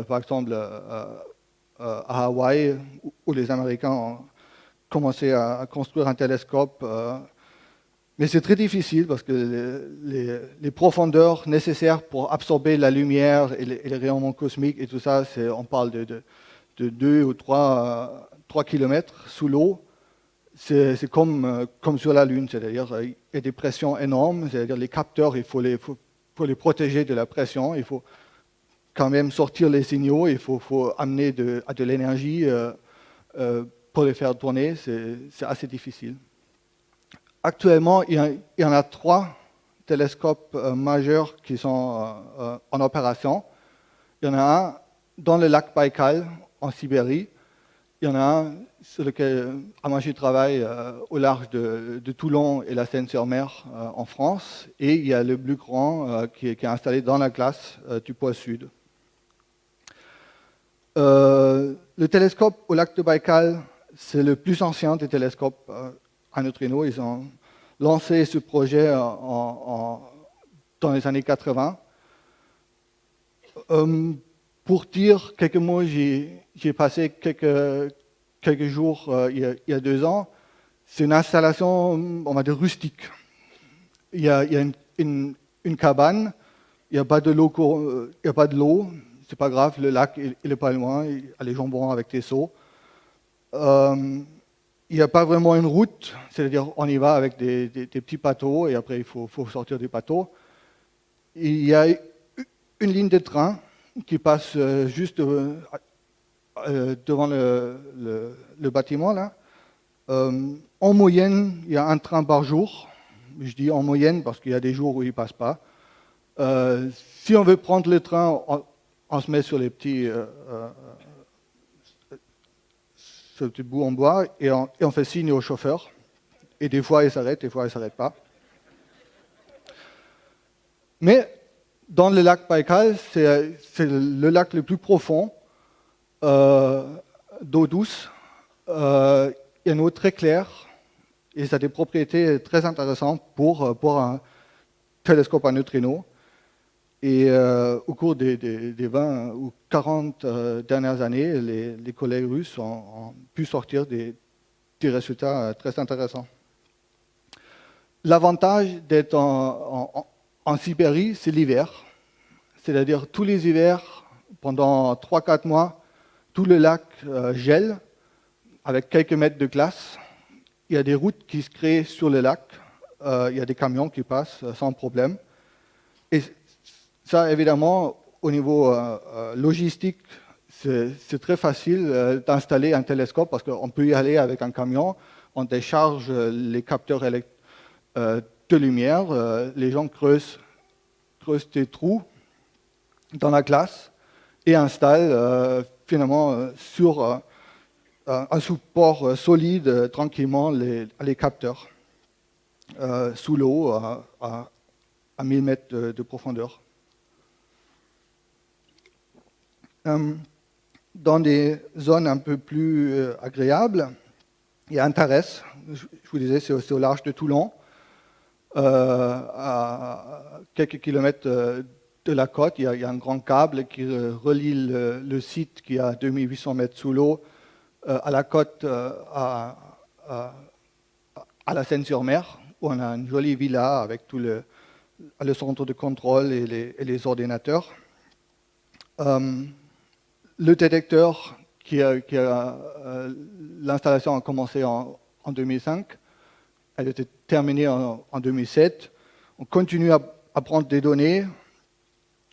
par exemple à Hawaï, où les Américains ont commencé à construire un télescope. Mais c'est très difficile parce que les profondeurs nécessaires pour absorber la lumière et les rayonnements cosmiques et tout ça, on parle de 2 ou 3 kilomètres sous l'eau. C'est comme sur la Lune, c'est-à-dire il y a des pressions énormes, c'est-à-dire les capteurs, il faut les protéger de la pression, il faut quand même sortir les signaux, il faut amener de l'énergie pour les faire tourner, c'est assez difficile. Actuellement, il y en a 3 télescopes majeurs qui sont en opération. Il y en a un dans le lac Baïkal, en Sibérie. Il y en a un sur lequel moi je travaille au large de Toulon et la Seine-sur-Mer en France. Et il y a le plus grand qui est installé dans la glace du pôle sud. Le télescope au lac de Baïkal, c'est le plus ancien des télescopes à neutrinos. Ils ont lancé ce projet dans les années 80. Pour dire quelques mots, j'ai passé quelques jours il y a 2 ans. C'est une installation, on va dire, rustique. Il y a une cabane, il n'y a pas de l'eau, c'est pas grave, le lac il est pas loin, il y a les jambons avec des seaux. Il n'y a pas vraiment une route, c'est-à-dire on y va avec des petits bateaux et après il faut sortir du bateau. Il y a une ligne de train qui passe juste devant le bâtiment là. En moyenne, il y a un train par jour. Je dis en moyenne parce qu'il y a des jours où il ne passe pas. Si on veut prendre le train, on se met sur les petits bouts en bois et on fait signe au chauffeur. Et des fois, il s'arrête, des fois, il ne s'arrête pas. Mais dans le lac Baïkal, c'est le lac le plus profond d'eau douce. Il y a une eau très claire et ça a des propriétés très intéressantes pour un télescope à neutrinos. Et au cours des 20 ou 40 dernières années, les collègues russes ont pu sortir des résultats très intéressants. L'avantage d'être en Sibérie, c'est l'hiver. C'est-à-dire tous les hivers, pendant 3-4 mois, tout le lac gèle avec quelques mètres de glace. Il y a des routes qui se créent sur le lac. Il y a des camions qui passent sans problème. Et ça, évidemment, au niveau logistique, c'est très facile d'installer un télescope parce qu'on peut y aller avec un camion. On décharge les capteurs de lumière. Les gens creusent des trous dans la glace et installent finalement sur un support solide tranquillement les capteurs sous l'eau à 1000 mètres de profondeur. Dans des zones un peu plus agréables, il y a Antares, je vous disais, c'est au large de Toulon, à quelques kilomètres de la côte. Il y a un grand câble qui relie le site qui est à 2800 mètres sous l'eau à la côte, à la Seine-sur-Mer, où on a une jolie villa avec tout le centre de contrôle et les ordinateurs. Le détecteur, l'installation a commencé en 2005, elle était terminée en 2007. On continue à prendre des données,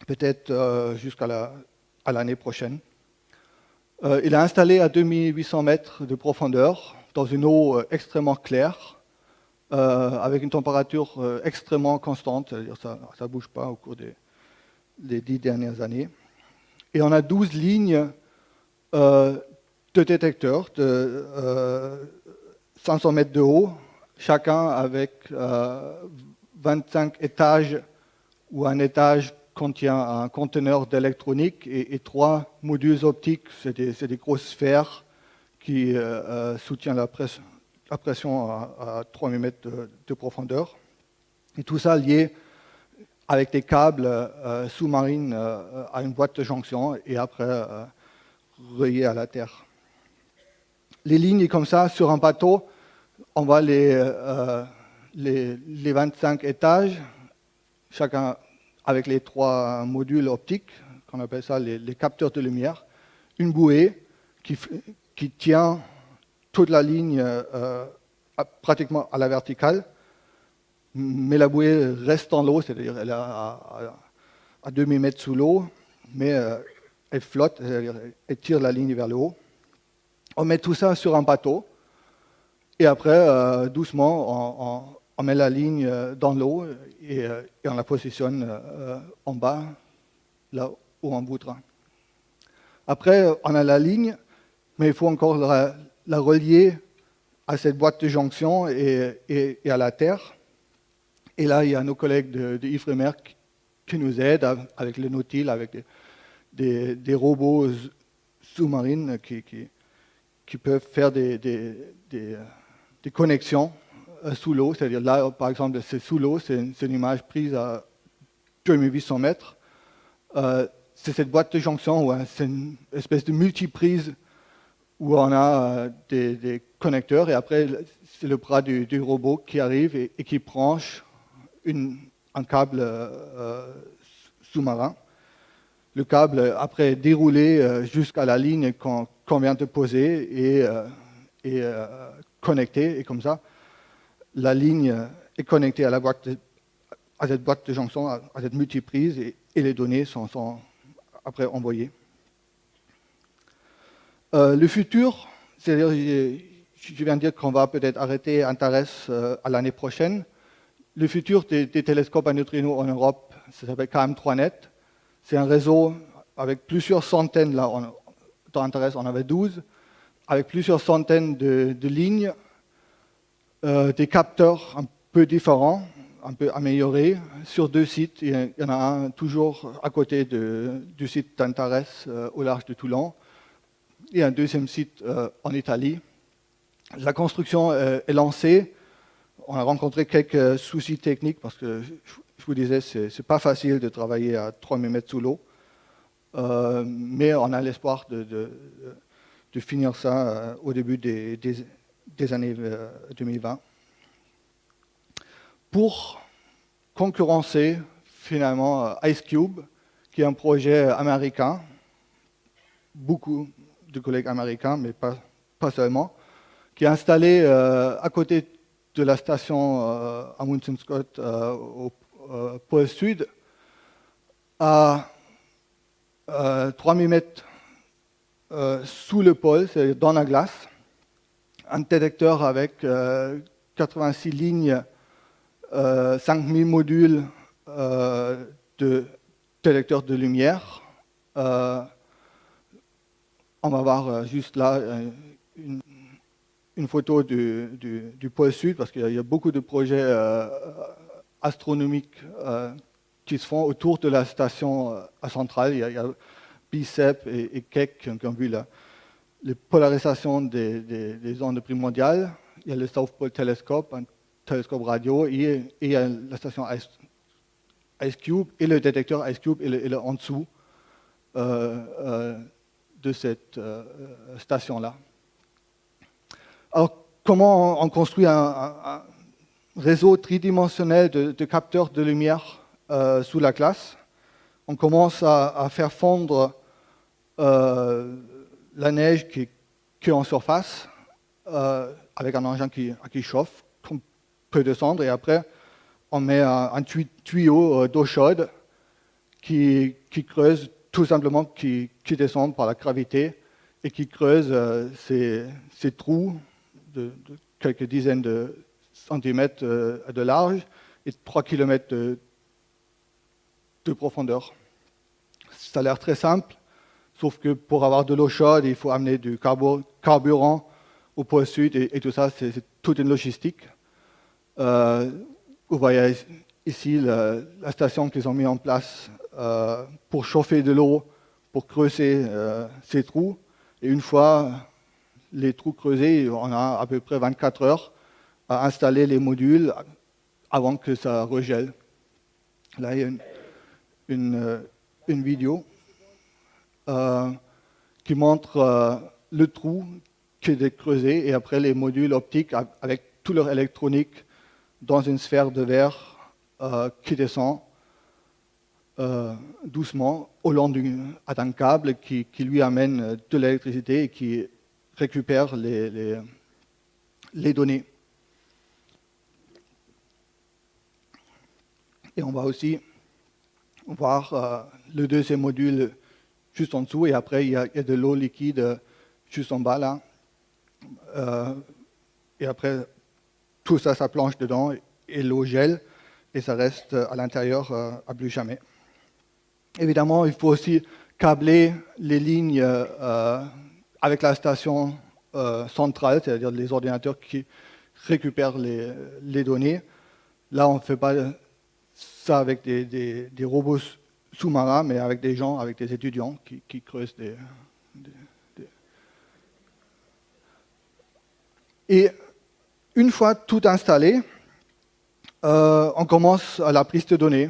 peut-être jusqu'à l'année prochaine. Il est installé à 2800 mètres de profondeur, dans une eau extrêmement claire, avec une température extrêmement constante, c'est-à-dire ça ne bouge pas au cours des 10 dernières années. Et on a 12 lignes de détecteurs de 500 mètres de haut, chacun avec 25 étages, où un étage contient un conteneur d'électronique et 3 modules optiques, c'est des grosses sphères qui soutiennent la pression à 3000 mètres de profondeur. Et tout ça lié avec des câbles sous-marines à une boîte de jonction et après reliés à la Terre. Les lignes comme ça, sur un bateau, on voit les 25 étages, chacun avec les 3 modules optiques, qu'on appelle ça les capteurs de lumière, une bouée qui tient toute la ligne pratiquement à la verticale, mais la bouée reste dans l'eau, c'est-à-dire elle est à 2000 mètres sous l'eau, mais elle flotte, c'est-à-dire elle tire la ligne vers le haut. On met tout ça sur un bateau, et après, doucement, on met la ligne dans l'eau et on la positionne en bas, là où on voudra. Après, on a la ligne, mais il faut encore la relier à cette boîte de jonction et à la Terre. Et là, il y a nos collègues de Ifremer qui nous aident avec le Nautil, avec des robots sous-marines qui peuvent faire des connexions sous l'eau. C'est-à-dire là, par exemple, c'est sous l'eau, c'est une image prise à 2800 mètres. C'est cette boîte de jonction, c'est une espèce de multiprise où on a des connecteurs et après, c'est le bras du robot qui arrive et qui branche un câble sous-marin. Le câble, après, est déroulé jusqu'à la ligne qu'on vient de poser et connecté. Et comme ça, la ligne est connectée à cette boîte de jonction, à cette multiprise, et les données sont après envoyées. Le futur, c'est-à-dire, je viens de dire qu'on va peut-être arrêter Antares à l'année prochaine. Le futur des télescopes à neutrinos en Europe, ça s'appelle KM3Net. C'est un réseau avec plusieurs centaines, là, dans Antares on avait 12, avec plusieurs centaines de lignes, des capteurs un peu différents, un peu améliorés, sur 2 sites. Il y en a un toujours à côté du site d'Antares, au large de Toulon, et un deuxième site en Italie. La construction est lancée. On a rencontré quelques soucis techniques parce que, je vous disais, c'est pas facile de travailler à 3000 mètres sous l'eau. Mais on a l'espoir de finir ça au début des années 2020. Pour concurrencer finalement IceCube, qui est un projet américain, beaucoup de collègues américains, mais pas seulement, qui est installé à côté de la station Amundsen Scott au pôle sud, à 3000 mètres sous le pôle, c'est dans la glace, un détecteur avec 86 lignes, 5000 modules de détecteurs de lumière. On va voir juste là une photo du pôle sud, parce qu'il y a beaucoup de projets astronomiques qui se font autour de la station centrale. Il y a BICEP et Keck qui ont vu les polarisations des ondes primordiales. Il y a le South Pole Telescope, un télescope radio, et il y a la station IceCube et le détecteur IceCube est en dessous de cette station-là. Alors, comment on construit un réseau tridimensionnel de capteurs de lumière sous la glace? On commence à faire fondre la neige qui est en surface avec un engin qui chauffe, qu'on peut descendre, et après on met un tuyau d'eau chaude qui creuse, tout simplement, qui descend par la gravité et qui creuse ces trous de quelques dizaines de centimètres de large et 3 km de profondeur. Ça a l'air très simple, sauf que pour avoir de l'eau chaude, il faut amener du carburant au pôle sud et tout ça, c'est toute une logistique. Vous voyez ici la station qu'ils ont mis en place pour chauffer de l'eau, pour creuser ces trous. Et une fois les trous creusés, on a à peu près 24 heures à installer les modules avant que ça regèle. Là, il y a une vidéo qui montre le trou qui est creusé et après les modules optiques avec toute leur électronique dans une sphère de verre qui descend doucement au long d'un câble qui lui amène de l'électricité et qui récupère les données. Et on va aussi voir le deuxième module juste en dessous, et après il y a de l'eau liquide juste en bas là. Et après, tout ça, ça plonge dedans et l'eau gèle et ça reste à l'intérieur à plus jamais. Évidemment, il faut aussi câbler les lignes avec la station centrale, c'est-à-dire les ordinateurs qui récupèrent les données. Là, on ne fait pas ça avec des robots sous-marins, mais avec des gens, avec des étudiants qui creusent des... Et une fois tout installé, on commence à la prise de données.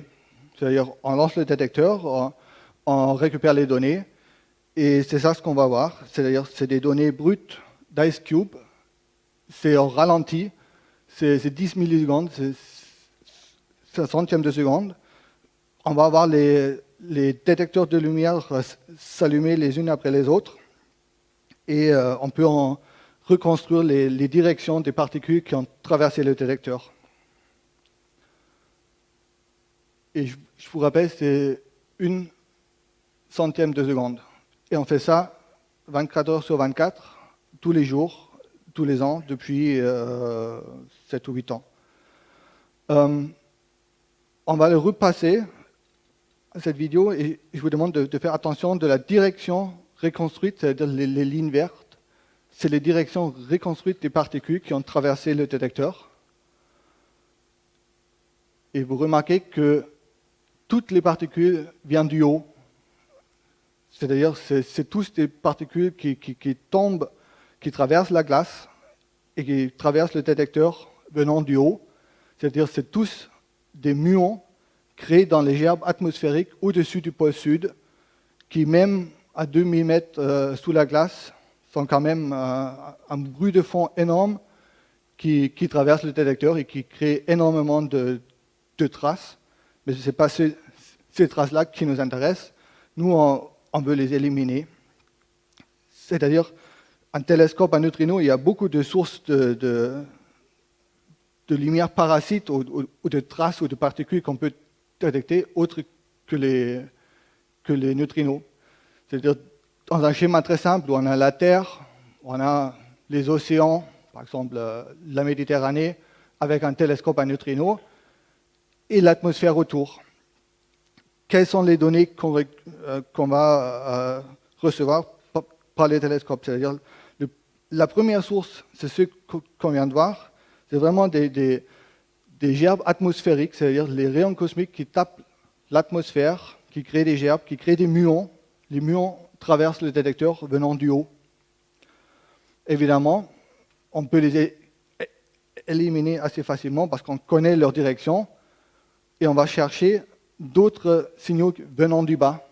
C'est-à-dire, on lance le détecteur, on récupère les données, et c'est ça ce qu'on va voir. C'est-à-dire, c'est des données brutes d'IceCube, c'est en ralenti, c'est 10 millisecondes, c'est un centième de seconde. On va avoir les détecteurs de lumière s'allumer les unes après les autres, et on peut en reconstruire les directions des particules qui ont traversé le détecteur. Et je vous rappelle, c'est une centième de seconde. Et on fait ça 24 heures sur 24, tous les jours, tous les ans, depuis 7 ou 8 ans. On va le repasser, cette vidéo, et je vous demande de faire attention de la direction reconstruite, c'est-à-dire les lignes vertes. C'est les directions reconstruites des particules qui ont traversé le détecteur. Et vous remarquez que toutes les particules viennent du haut. C'est-à-dire c'est tous des particules qui tombent, qui traversent la glace et qui traversent le détecteur venant du haut. C'est-à-dire c'est tous des muons créés dans les gerbes atmosphériques au-dessus du pôle sud, qui même à 2000 mètres sous la glace, sont quand même un bruit de fond énorme qui traverse le détecteur et qui crée énormément de traces. Mais ce n'est pas ces traces-là qui nous intéressent. Nous, on veut les éliminer. C'est-à-dire, un télescope à neutrinos, il y a beaucoup de sources de lumière parasite ou de traces ou de particules qu'on peut détecter autres que les neutrinos. C'est-à-dire, dans un schéma très simple, où on a la Terre, on a les océans, par exemple la Méditerranée, avec un télescope à neutrinos, et l'atmosphère autour. Quelles sont les données qu'on va recevoir par les télescopes? C'est-à-dire, la première source, c'est ce qu'on vient de voir, c'est vraiment des des gerbes atmosphériques, c'est-à-dire les rayons cosmiques qui tapent l'atmosphère, qui créent des gerbes, qui créent des muons. Les muons traversent le détecteur venant du haut. Évidemment, on peut les éliminer assez facilement parce qu'on connaît leur direction et on va chercher d'autres signaux venant du bas.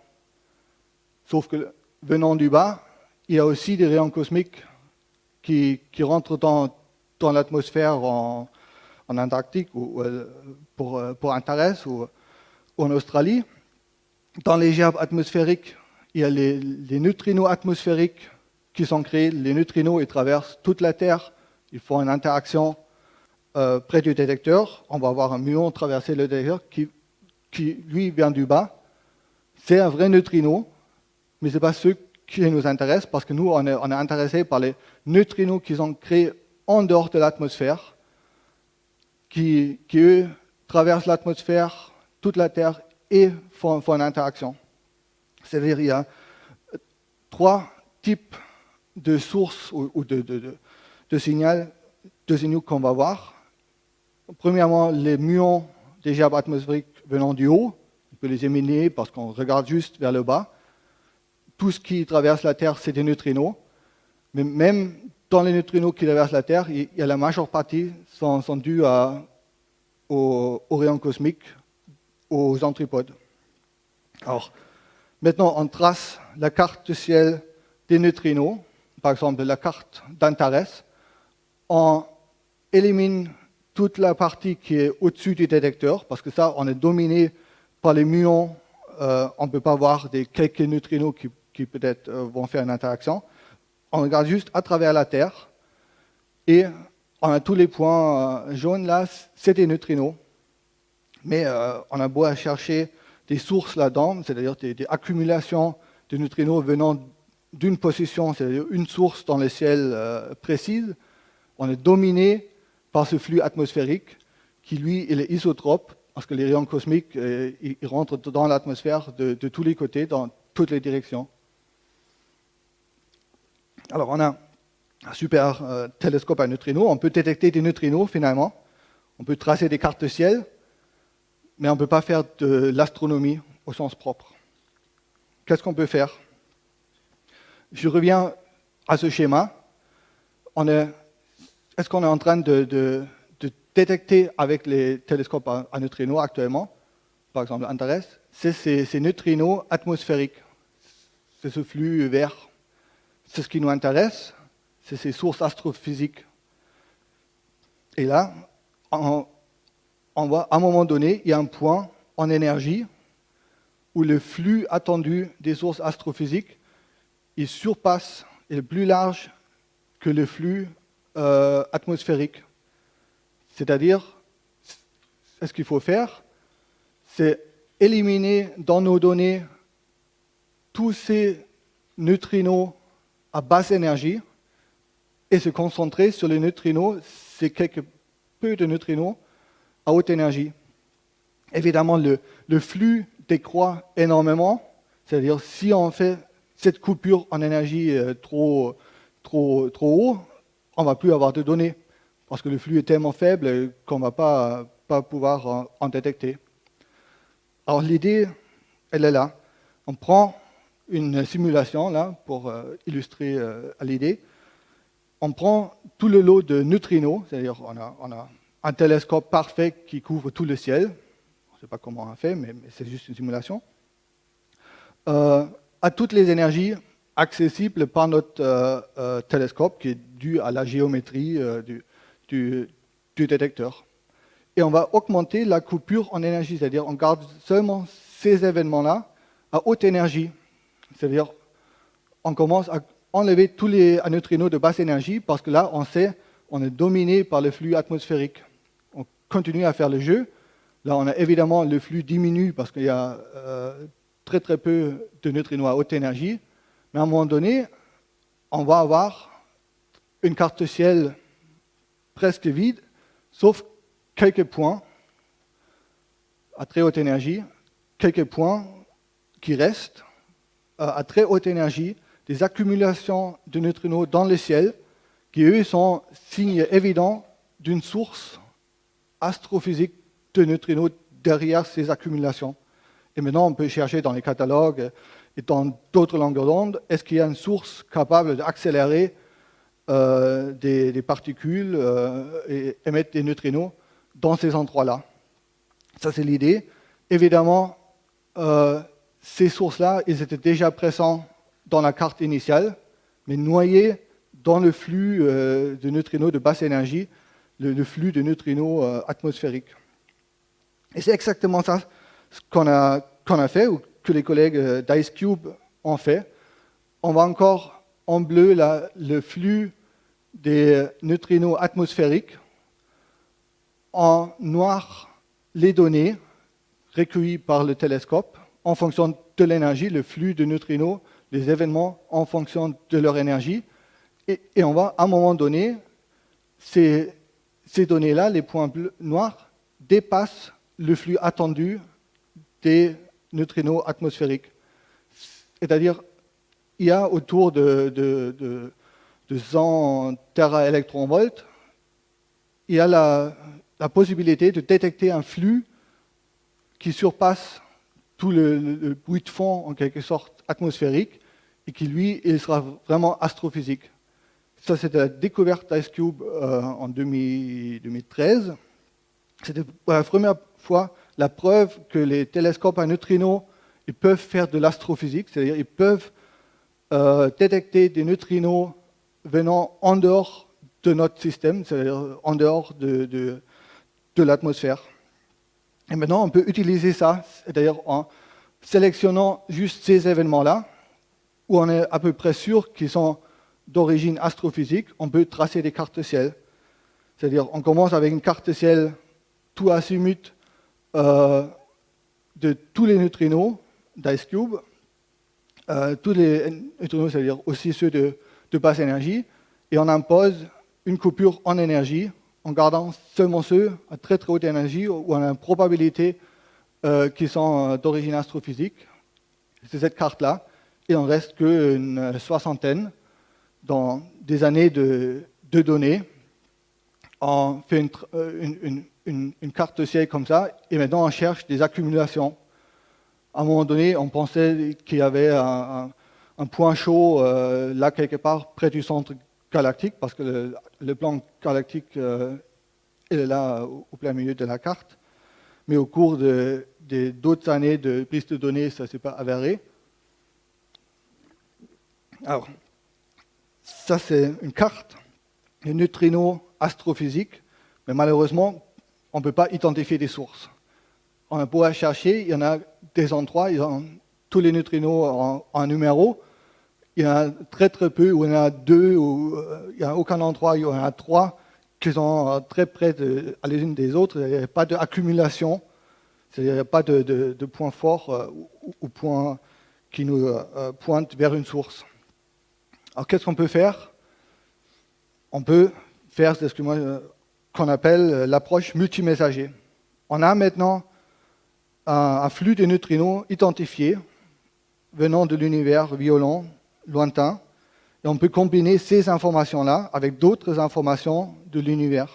Sauf que venant du bas, il y a aussi des rayons cosmiques qui rentrent dans l'atmosphère en Antarctique ou pour Antares ou en Australie. Dans les gerbes atmosphériques, il y a les neutrinos atmosphériques qui sont créés. Les neutrinos, ils traversent toute la Terre, ils font une interaction près du détecteur. On va avoir un muon traverser le détecteur qui lui, vient du bas. C'est un vrai neutrino, mais ce n'est pas ce qui nous intéresse, parce que nous, on est intéressé par les neutrinos qui sont créés en dehors de l'atmosphère, qui eux, traversent l'atmosphère, toute la Terre, et font une interaction. C'est-à-dire qu'il y a 3 types de sources ou de signaux qu'on va voir. Premièrement, les muons des gerbes atmosphériques venant du haut. On peut les éliminer parce qu'on regarde juste vers le bas. Tout ce qui traverse la Terre, c'est des neutrinos. Mais même dans les neutrinos qui traversent la Terre, il y a la majeure partie sont dus aux rayons cosmiques, aux antipodes. Alors, maintenant, on trace la carte du ciel des neutrinos, par exemple la carte d'Antares. On élimine toute la partie qui est au-dessus du détecteur, parce que ça, on est dominé par les muons. On ne peut pas voir quelques neutrinos qui peut-être vont faire une interaction. On regarde juste à travers la Terre, et on a tous les points jaunes là, c'est des neutrinos. Mais on a beau à chercher des sources là-dedans, c'est-à-dire des accumulations de neutrinos venant d'une position, c'est-à-dire une source dans le ciel précise. On est dominé par ce flux atmosphérique qui, lui, il est isotrope, parce que les rayons cosmiques ils rentrent dans l'atmosphère de tous les côtés, dans toutes les directions. Alors, on a un super télescope à neutrinos. On peut détecter des neutrinos, finalement. On peut tracer des cartes de ciel, mais on ne peut pas faire de l'astronomie au sens propre. Qu'est-ce qu'on peut faire? Je reviens à ce schéma. Est-ce qu'on est en train de détecter avec les télescopes à neutrinos actuellement, par exemple Antares, c'est ces neutrinos atmosphériques. C'est ce flux vert. C'est ce qui nous intéresse, c'est ces sources astrophysiques. Et là, on voit, à un moment donné, il y a un point en énergie où le flux attendu des sources astrophysiques, il surpasse, il est plus large que le flux atmosphérique. C'est-à-dire, ce qu'il faut faire, c'est éliminer dans nos données tous ces neutrinos à basse énergie et se concentrer sur les neutrinos, c'est quelques peu de neutrinos à haute énergie. Évidemment, le flux décroît énormément, c'est-à-dire si on fait cette coupure en énergie trop haut, on ne va plus avoir de données, parce que le flux est tellement faible qu'on ne va pas pouvoir en détecter. Alors l'idée, elle est là. On prend une simulation là pour illustrer l'idée. On prend tout le lot de neutrinos, c'est-à-dire on a un télescope parfait qui couvre tout le ciel. Je ne sais pas comment on fait, mais c'est juste une simulation. À toutes les énergies accessibles par notre télescope, qui est due à la géométrie du détecteur. Et on va augmenter la coupure en énergie, c'est-à-dire on garde seulement ces événements-là à haute énergie. C'est-à-dire on commence à enlever tous les neutrinos de basse énergie parce que là, on sait, on est dominé par le flux atmosphérique. On continue à faire le jeu. Là, on a évidemment le flux diminue parce qu'il y a très très peu de neutrinos à haute énergie. Mais à un moment donné, on va avoir une carte ciel presque vide, sauf quelques points à très haute énergie, quelques points qui restent à très haute énergie, des accumulations de neutrinos dans le ciel, qui eux sont signes évidents d'une source astrophysique de neutrinos derrière ces accumulations. Et maintenant, on peut chercher dans les catalogues et dans d'autres longueurs d'onde, est-ce qu'il y a une source capable d'accélérer des particules et émettre des neutrinos dans ces endroits-là. Ça, c'est l'idée. Évidemment, ces sources-là, ils étaient déjà présents dans la carte initiale, mais noyés dans le flux de neutrinos de basse énergie, le flux de neutrinos atmosphériques. Et c'est exactement ça qu'on a fait, ou que les collègues d'IceCube ont fait. On va encore en bleu le flux des neutrinos atmosphériques, en noir les données recueillies par le télescope en fonction de l'énergie, le flux de neutrinos, les événements en fonction de leur énergie. Et on va, à un moment donné, ces données-là, les points noirs, dépassent le flux attendu des neutrinos atmosphériques. C'est-à-dire, il y a autour de 100 téraélectronvolts, il y a la possibilité de détecter un flux qui surpasse tout le bruit de fond, en quelque sorte, atmosphérique, et qui, lui, il sera vraiment astrophysique. Ça, c'était la découverte d'IceCube en 2013. C'était pour la première fois la preuve que les télescopes à neutrinos ils peuvent faire de l'astrophysique, c'est-à-dire ils peuvent détecter des neutrinos venant en dehors de notre système, c'est-à-dire en dehors de l'atmosphère. Et maintenant, on peut utiliser ça, c'est-à-dire en sélectionnant juste ces événements-là, où on est à peu près sûr qu'ils sont d'origine astrophysique, on peut tracer des cartes ciel. C'est-à-dire, on commence avec une carte ciel tout azimut de tous les neutrinos d'IceCube, tous les neutrinos, c'est-à-dire aussi ceux de basse énergie, et on impose une coupure en énergie en gardant seulement ceux à très très haute énergie où on a une probabilité qui sont d'origine astrophysique. C'est cette carte-là, et on reste qu'une soixantaine dans des années de données. On fait une carte ciel comme ça, et maintenant on cherche des accumulations. À un moment donné, on pensait qu'il y avait un point chaud là quelque part près du centre galactique, parce que le plan galactique il est là au plein milieu de la carte. Mais au cours d'autres années de prise de données, ça ne s'est pas avéré. Alors, ça c'est une carte des neutrinos astrophysiques, mais malheureusement, on ne peut pas identifier des sources. On a beau chercher, il y en a des endroits, tous les neutrinos en numéro, il y en a très très peu, où il y en a deux, ou il n'y a aucun endroit, il y en a trois qui sont très près les unes des autres. Il n'y a pas d'accumulation, c'est-à-dire il n'y a pas de point fort ou point qui nous pointe vers une source. Alors qu'est-ce qu'on peut faire? On peut faire ce qu'on appelle l'approche multimessager. On a maintenant un flux de neutrinos identifiés venant de l'univers violent, lointain, et on peut combiner ces informations-là avec d'autres informations de l'univers.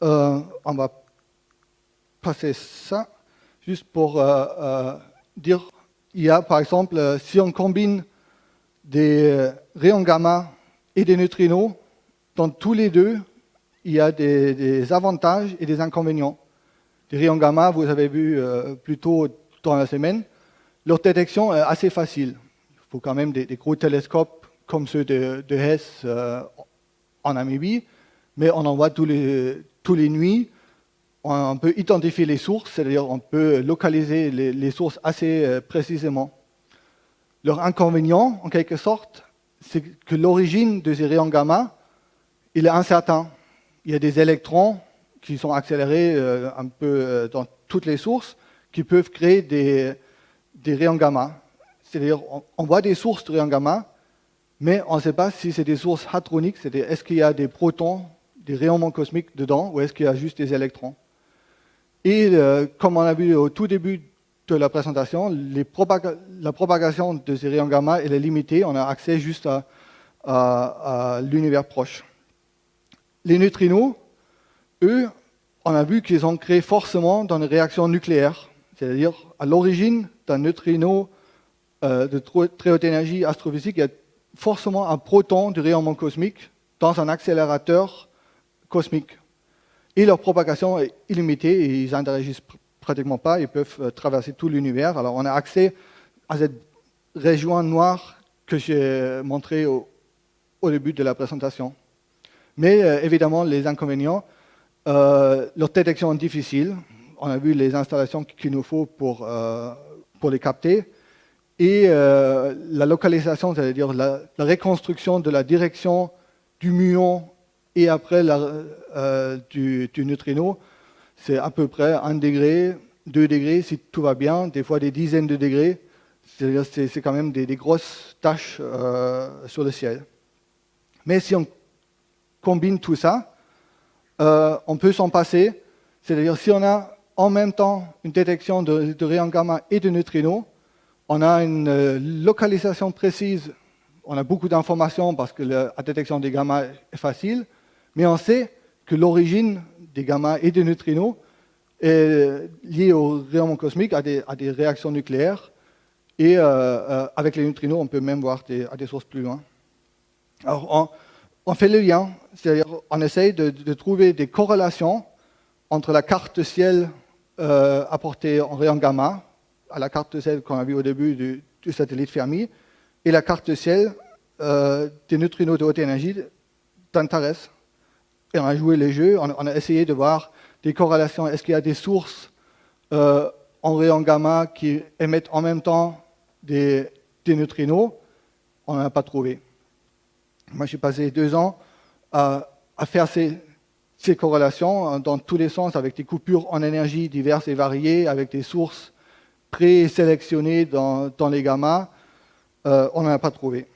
On va passer ça juste pour dire, il y a par exemple, si on combine des rayons gamma et des neutrinos, dans tous les deux, il y a des avantages et des inconvénients. Les rayons gamma, vous avez vu plus tôt dans la semaine, leur détection est assez facile. Il faut quand même des gros télescopes comme ceux de Hess en Namibie, mais on en voit tous les nuits. On peut identifier les sources, c'est-à-dire on peut localiser les sources assez précisément. Leur inconvénient, en quelque sorte, c'est que l'origine de ces rayons gamma, il est incertain. Il y a des électrons qui sont accélérés un peu dans toutes les sources, qui peuvent créer des rayons gamma. C'est-à-dire, on voit des sources de rayons gamma, mais on ne sait pas si c'est des sources hadroniques, c'est-à-dire est-ce qu'il y a des protons, des rayonnements cosmiques dedans, ou est-ce qu'il y a juste des électrons. Et comme on a vu au tout début de la présentation, la propagation de ces rayons gamma elle est limitée, on a accès juste à l'univers proche. Les neutrinos, eux, on a vu qu'ils ont créé forcément dans une réaction nucléaire, c'est-à-dire à l'origine d'un neutrino de très haute énergie astrophysique, il y a forcément un proton de rayonnement cosmique dans un accélérateur cosmique. Et leur propagation est illimitée et ils n'interagissent pratiquement pas, ils peuvent traverser tout l'univers. Alors on a accès à cette région noire que j'ai montrée au début de la présentation. Mais évidemment, les inconvénients, leur détection est difficile. On a vu les installations qu'il nous faut pour les capter. Et la localisation, c'est-à-dire la reconstruction de la direction du muon et après du neutrino, c'est à peu près 1 degré, 2 degrés si tout va bien, des fois des dizaines de degrés. C'est-à-dire c'est quand même des grosses taches sur le ciel. Mais si on combine tout ça, on peut s'en passer. C'est-à-dire si on a en même temps une détection de rayons gamma et de neutrinos, on a une localisation précise, on a beaucoup d'informations parce que la détection des gamma est facile, mais on sait que l'origine des gamma et des neutrinos est liée au rayonnement cosmique, à des réactions nucléaires, et avec les neutrinos, on peut même voir à des sources plus loin. Alors, on fait le lien, c'est-à-dire on essaye de trouver des corrélations entre la carte ciel apportée en rayon gamma, à la carte ciel qu'on a vue au début du satellite Fermi, et la carte ciel des neutrinos de haute énergie d'Antares. Et on a joué les jeux, on a essayé de voir des corrélations. Est-ce qu'il y a des sources en rayon gamma qui émettent en même temps des neutrinos? On n'en a pas trouvé. Moi, j'ai passé 2 ans à faire ces corrélations dans tous les sens, avec des coupures en énergie diverses et variées, avec des sources présélectionnées dans les gamma. On n'en a pas trouvé.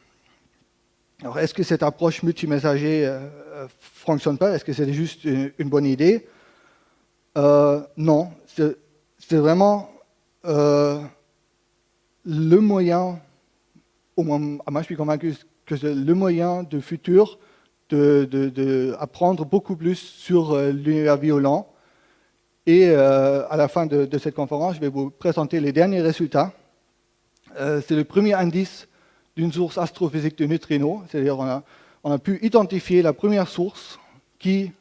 Alors, est-ce que cette approche multimessager ne fonctionne pas? Est-ce que c'est juste une bonne idée? Non. C'est vraiment le moyen, au moins moi je suis convaincu que c'est le moyen de futur d'apprendre beaucoup plus sur l'univers violent. Et à la fin de cette conférence, je vais vous présenter les derniers résultats. C'est le premier indice d'une source astrophysique de neutrinos, c'est-à-dire on a pu identifier la première source qui,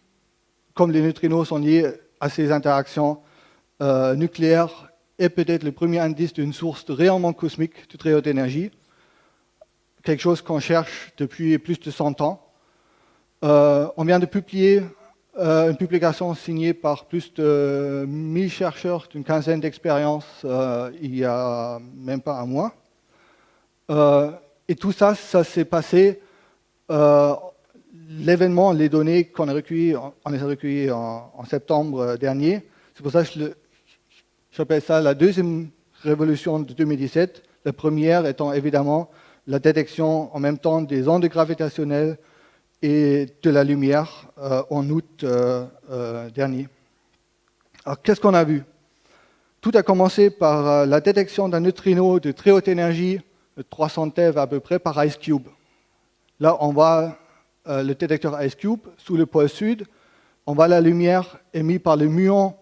comme les neutrinos sont liés à ces interactions nucléaires, est peut-être le premier indice d'une source de rayonnement cosmique de très haute énergie, quelque chose qu'on cherche depuis plus de 100 ans. On vient de publier une publication signée par plus de 1000 chercheurs d'une quinzaine d'expériences il y a même pas un mois. Et tout ça, ça s'est passé, l'événement, les données qu'on a recueillies, on les a recueillies en septembre dernier. C'est pour ça que j'appelle ça la deuxième révolution de 2017. La première étant évidemment la détection en même temps des ondes gravitationnelles et de la lumière en août dernier. Alors, qu'est-ce qu'on a vu? Tout a commencé par la détection d'un neutrino de très haute énergie, de 300 TeV à peu près, par IceCube. Là, on voit le détecteur IceCube sous le pôle sud. On voit la lumière émise par le muon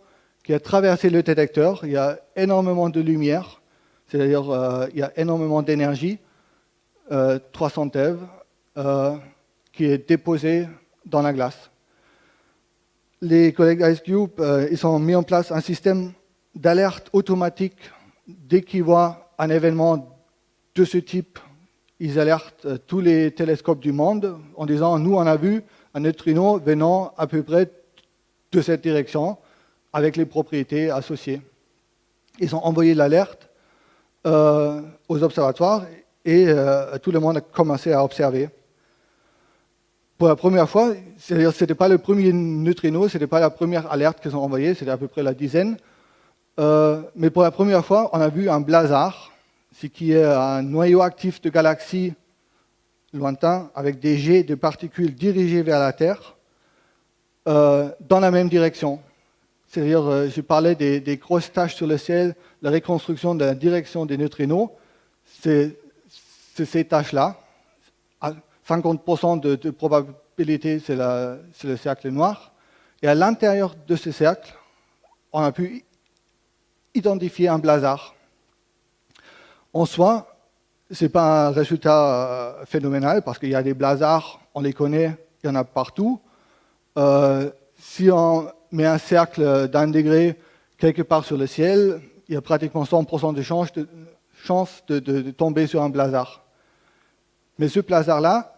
qui a traversé le détecteur. Il y a énormément de lumière, c'est-à-dire il y a énormément d'énergie, 300 TeV, qui est déposée dans la glace. Les collègues IceCube, ils ont mis en place un système d'alerte automatique dès qu'ils voient un événement de ce type. Ils alertent tous les télescopes du monde en disant « Nous, on a vu un neutrino venant à peu près de cette direction avec les propriétés associées. » Ils ont envoyé l'alerte aux observatoires et tout le monde a commencé à observer. Pour la première fois, c'est-à-dire ce n'était pas le premier neutrino, ce n'était pas la première alerte qu'ils ont envoyée, c'était à peu près la dizaine. Mais pour la première fois, on a vu un blazar, ce qui est un noyau actif de galaxies lointains avec des jets de particules dirigées vers la Terre dans la même direction. C'est-à-dire, je parlais des grosses taches sur le ciel, la reconstruction de la direction des neutrinos, c'est ces taches-là. 50% de probabilité, c'est le cercle noir. Et à l'intérieur de ce cercle, on a pu identifier un blazar. En soi, ce n'est pas un résultat phénoménal, parce qu'il y a des blazars, on les connaît, il y en a partout. Si on met un cercle d'1 degré quelque part sur le ciel, il y a pratiquement 100% de chance de tomber sur un blazar. Mais ce blazar-là,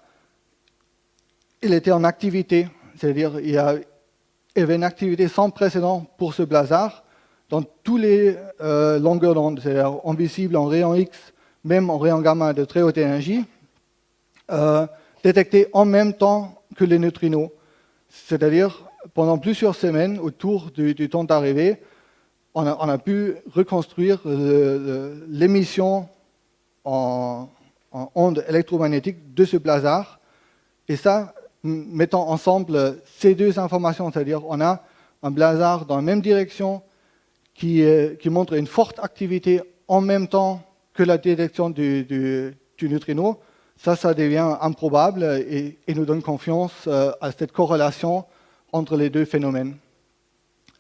il était en activité, c'est-à-dire il y avait une activité sans précédent pour ce blazar dans toutes les longueurs d'onde, c'est-à-dire en visible, en rayon X, même en rayon gamma de très haute énergie, détecté en même temps que les neutrinos. C'est-à-dire, pendant plusieurs semaines, autour du temps d'arrivée, on a pu reconstruire l'émission en ondes électromagnétiques de ce blazar. Et ça, mettant ensemble ces deux informations, c'est-à-dire on a un blazar dans la même direction qui montre une forte activité en même temps que la détection du neutrino, ça devient improbable et nous donne confiance à cette corrélation entre les deux phénomènes.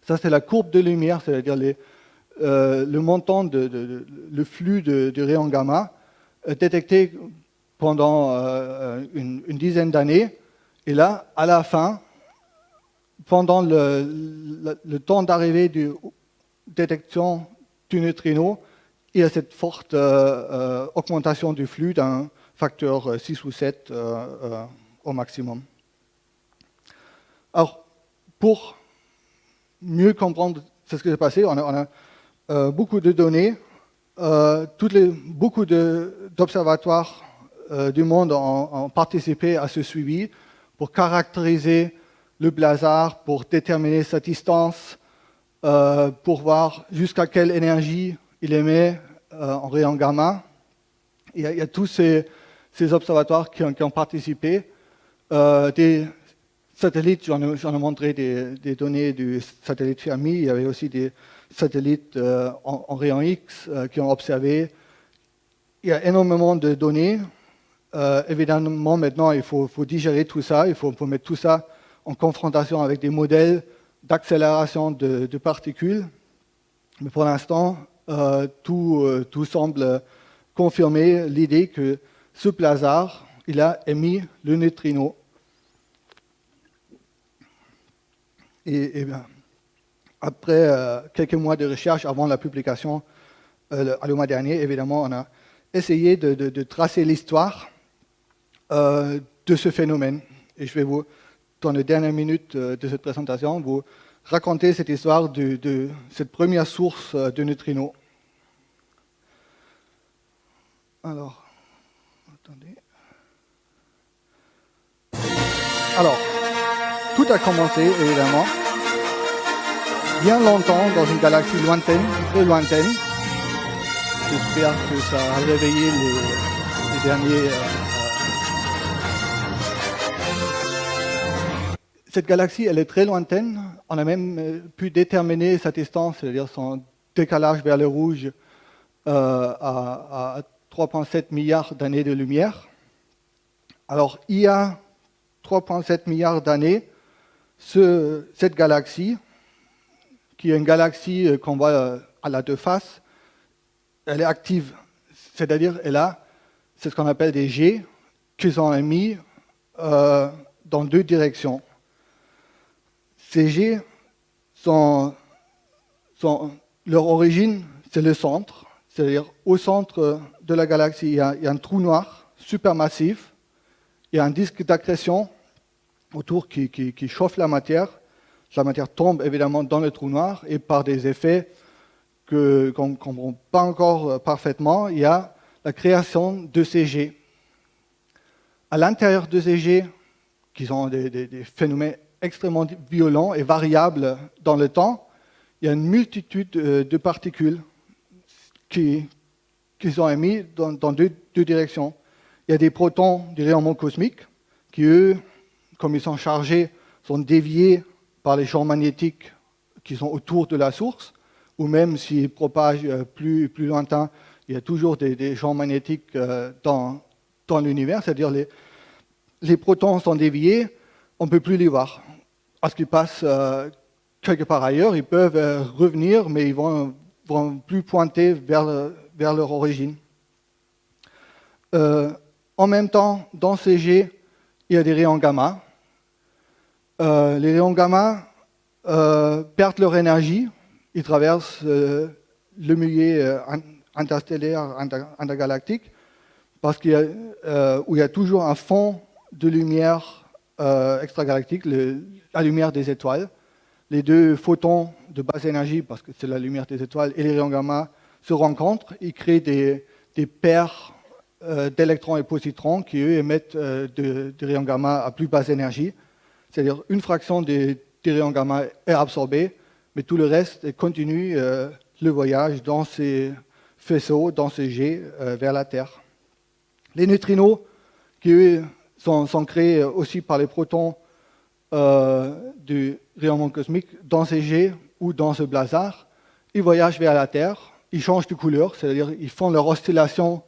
Ça, c'est la courbe de lumière, c'est-à-dire le montant, le flux de rayons gamma détecté pendant une dizaine d'années. Et là, à la fin, pendant le temps d'arrivée de détection du neutrino, il y a cette forte augmentation du flux d'un facteur 6 ou 7 au maximum. Alors, pour mieux comprendre ce qui s'est passé, on a beaucoup de données. Beaucoup d'observatoires du monde ont participé à ce suivi pour caractériser le blazar, pour déterminer sa distance, pour voir jusqu'à quelle énergie il émet en rayon gamma. Il y a tous ces observatoires qui ont participé. Des satellites, j'en ai montré des données du satellite Fermi. Il y avait aussi des satellites en rayon X qui ont observé. Il y a énormément de données. Évidemment, maintenant, il faut digérer tout ça. Il faut mettre tout ça en confrontation avec des modèles d'accélération de particules. Mais pour l'instant, tout semble confirmer l'idée que ce blazar, il a émis le neutrino. Et bien, après quelques mois de recherche avant la publication le mois dernier, évidemment, on a essayé de tracer l'histoire de ce phénomène. Et je vais vous, dans les dernières minutes de cette présentation, vous raconter cette histoire de cette première source de neutrinos. Alors, attendez. Alors, tout a commencé, évidemment, bien longtemps dans une galaxie lointaine, très lointaine. J'espère que ça a réveillé les derniers... Cette galaxie, elle est très lointaine. On a même pu déterminer sa distance, c'est-à-dire son décalage vers le rouge à 3,7 milliards d'années de lumière. Alors, il y a 3,7 milliards d'années, cette galaxie, qui est une galaxie qu'on voit à la deux faces, elle est active. C'est-à-dire, elle a ce qu'on appelle des jets qui sont émis dans deux directions. Ces jets, leur origine, c'est le centre. C'est-à-dire, au centre de la galaxie, il y a un trou noir supermassif. Il y a un disque d'accrétion autour qui chauffe la matière. La matière tombe évidemment dans le trou noir et par des effets qu'on ne comprend pas encore parfaitement, il y a la création de ces jets. À l'intérieur de ces jets, qui sont des phénomènes extrêmement violents et variables dans le temps, il y a une multitude de particules qui sont émises dans deux directions. Il y a des protons du rayonnement cosmique qui, eux, comme ils sont chargés, sont déviés par les champs magnétiques qui sont autour de la source, ou même s'ils propagent plus lointain, il y a toujours des champs magnétiques dans l'univers, c'est-à-dire les protons sont déviés, on ne peut plus les voir. lorsqu'ils passent quelque part ailleurs, ils peuvent revenir, mais ils vont plus pointer vers leur origine. En même temps, dans ces jets, il y a des rayons gamma. Les rayons gamma perdent leur énergie, ils traversent le milieu interstellaire, intergalactique, parce qu'il où il y a toujours un fond de lumière extragalactique, la lumière des étoiles. Les deux photons de basse énergie, parce que c'est la lumière des étoiles, et les rayons gamma se rencontrent, ils créent des paires d'électrons et positrons qui, eux, émettent des rayons gamma à plus basse énergie. C'est-à-dire une fraction des rayons gamma est absorbée, mais tout le reste continue le voyage dans ces faisceaux, dans ces jets vers la Terre. Les neutrinos, qui eux sont créés aussi par les protons du rayonnement cosmique, dans ces jets ou dans ce blazar, ils voyagent vers la Terre, ils changent de couleur, c'est-à-dire ils font leur oscillation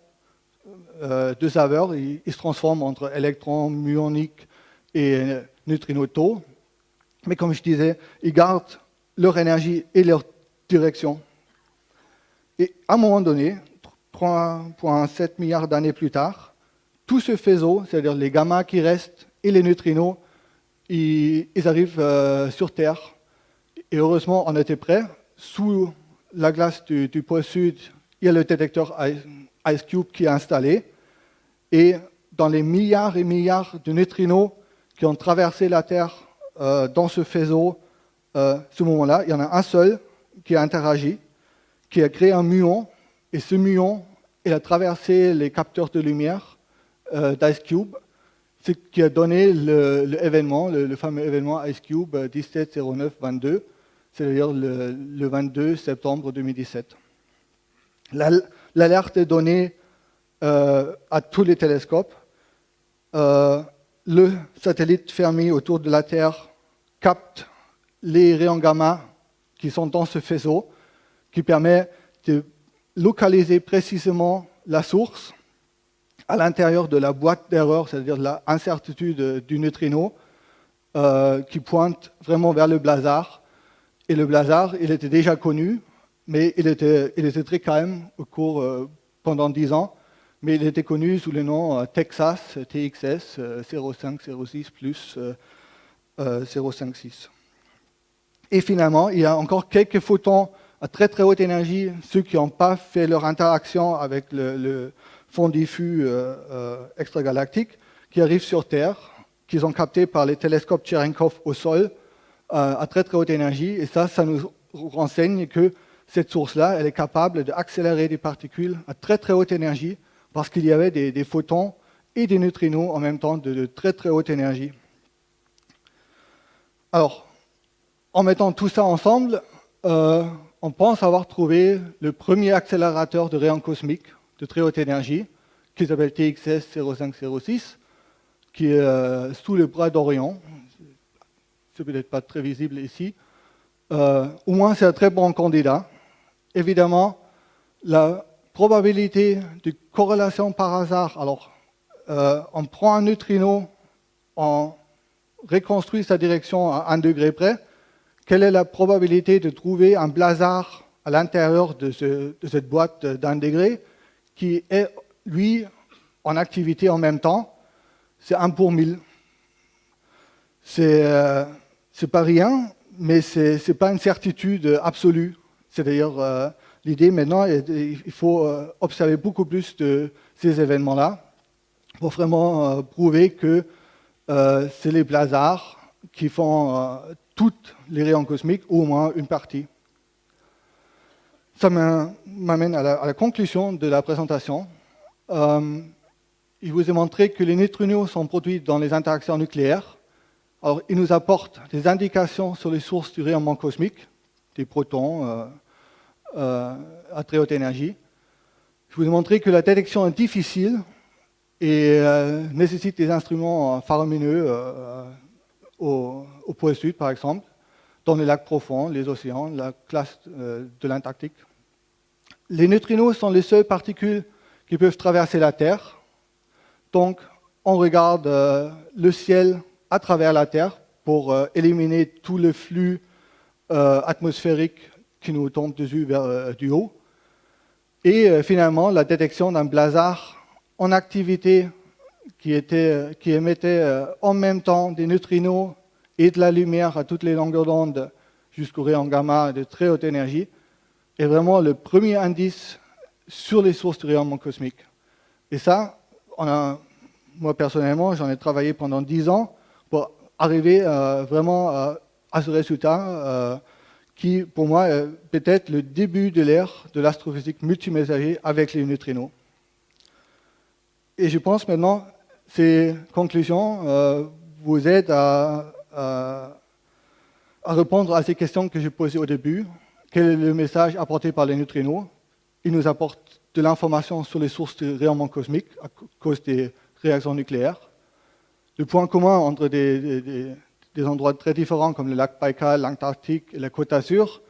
de saveur, ils se transforment entre électrons, muoniques et neutrinos tau. Mais comme je disais, ils gardent leur énergie et leur direction. Et à un moment donné, 3,7 milliards d'années plus tard, tout ce faisceau, c'est-à-dire les gamma qui restent et les neutrinos, ils arrivent sur Terre. Et heureusement, on était prêts. Sous la glace du pôle sud, il y a le détecteur IceCube qui est installé. Et dans les milliards et milliards de neutrinos qui ont traversé la Terre dans ce faisceau, ce moment-là, il y en a un seul qui a interagi, qui a créé un muon. Et ce muon, il a traversé les capteurs de lumière d'IceCube, ce qui a donné l'événement, le fameux événement IceCube 170922, c'est-à-dire le 22 septembre 2017. L'alerte est donnée à tous les télescopes. Le satellite Fermi autour de la Terre capte les rayons gamma qui sont dans ce faisceau, qui permet de localiser précisément la source à l'intérieur de la boîte d'erreur, c'est-à-dire l'incertitude du neutrino, qui pointe vraiment vers le blazar. Et le blazar, il était déjà connu, mais il était très calme au cours pendant 10 ans, mais il était connu sous le nom Texas, TXS 0506 plus 056. Et finalement, il y a encore quelques photons à très très haute énergie, ceux qui n'ont pas fait leur interaction avec le fond diffus extragalactique, qui arrivent sur Terre, qui sont captés par les télescopes Cherenkov au sol à très très haute énergie. Et ça nous renseigne que cette source-là, elle est capable d'accélérer des particules à très très haute énergie, parce qu'il y avait des photons et des neutrinos en même temps de très très haute énergie. Alors, en mettant tout ça ensemble, on pense avoir trouvé le premier accélérateur de rayons cosmiques de très haute énergie, qui s'appelle TXS 0506, qui est sous le bras d'Orion. C'est peut-être pas très visible ici. Au moins, c'est un très bon candidat. Évidemment, la probabilité de corrélation par hasard, alors on prend un neutrino, on reconstruit sa direction à 1 degré près. Quelle est la probabilité de trouver un blazar à l'intérieur de cette boîte d'1 degré qui est, lui, en activité en même temps? C'est 1 pour 1000. C'est pas rien, mais c'est pas une certitude absolue. C'est-à-dire, l'idée maintenant, il faut observer beaucoup plus de ces événements-là pour vraiment prouver que c'est les blazars qui font toutes les rayons cosmiques, ou au moins une partie. Ça m'amène à la conclusion de la présentation. Il vous est montré que les neutrinos sont produits dans les interactions nucléaires. Alors, ils nous apportent des indications sur les sources du rayonnement cosmique, des protons à très haute énergie. Je vous ai montré que la détection est difficile et nécessite des instruments faramineux au pôle sud, par exemple, dans les lacs profonds, les océans, la classe de l'Antarctique. Les neutrinos sont les seules particules qui peuvent traverser la Terre. Donc, on regarde le ciel à travers la Terre pour éliminer tout le flux atmosphérique qui nous tombe dessus du haut. Et finalement, la détection d'un blazar en activité qui émettait en même temps des neutrinos et de la lumière à toutes les longueurs d'onde jusqu'au rayon gamma de très haute énergie est vraiment le premier indice sur les sources de rayonnement cosmique. Et ça, moi personnellement, j'en ai travaillé pendant 10 ans pour arriver vraiment à ce résultat qui, pour moi, est peut-être le début de l'ère de l'astrophysique multimessager avec les neutrinos. Et je pense maintenant, ces conclusions vous aident à répondre à ces questions que j'ai posées au début. Quel est le message apporté par les neutrinos? Ils nous apportent de l'information sur les sources de rayonnement cosmique à cause des réactions nucléaires. Le point commun entre des endroits très différents comme le lac Baïkal, l'Antarctique et la Côte d'Azur,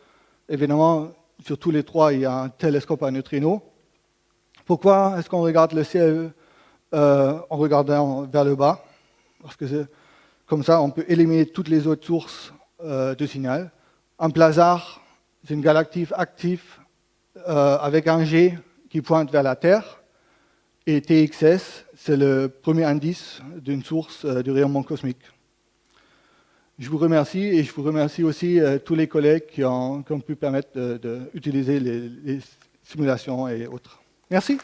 évidemment, sur tous les trois, il y a un télescope à neutrinos. Pourquoi est-ce qu'on regarde le ciel en regardant vers le bas? Parce que comme ça, on peut éliminer toutes les autres sources de signal. Un blazar, c'est une galaxie active avec un G qui pointe vers la Terre. Et TXS, c'est le premier indice d'une source de rayonnement cosmique. Je vous remercie et je vous remercie aussi tous les collègues qui ont pu permettre d'utiliser les simulations et autres. Merci.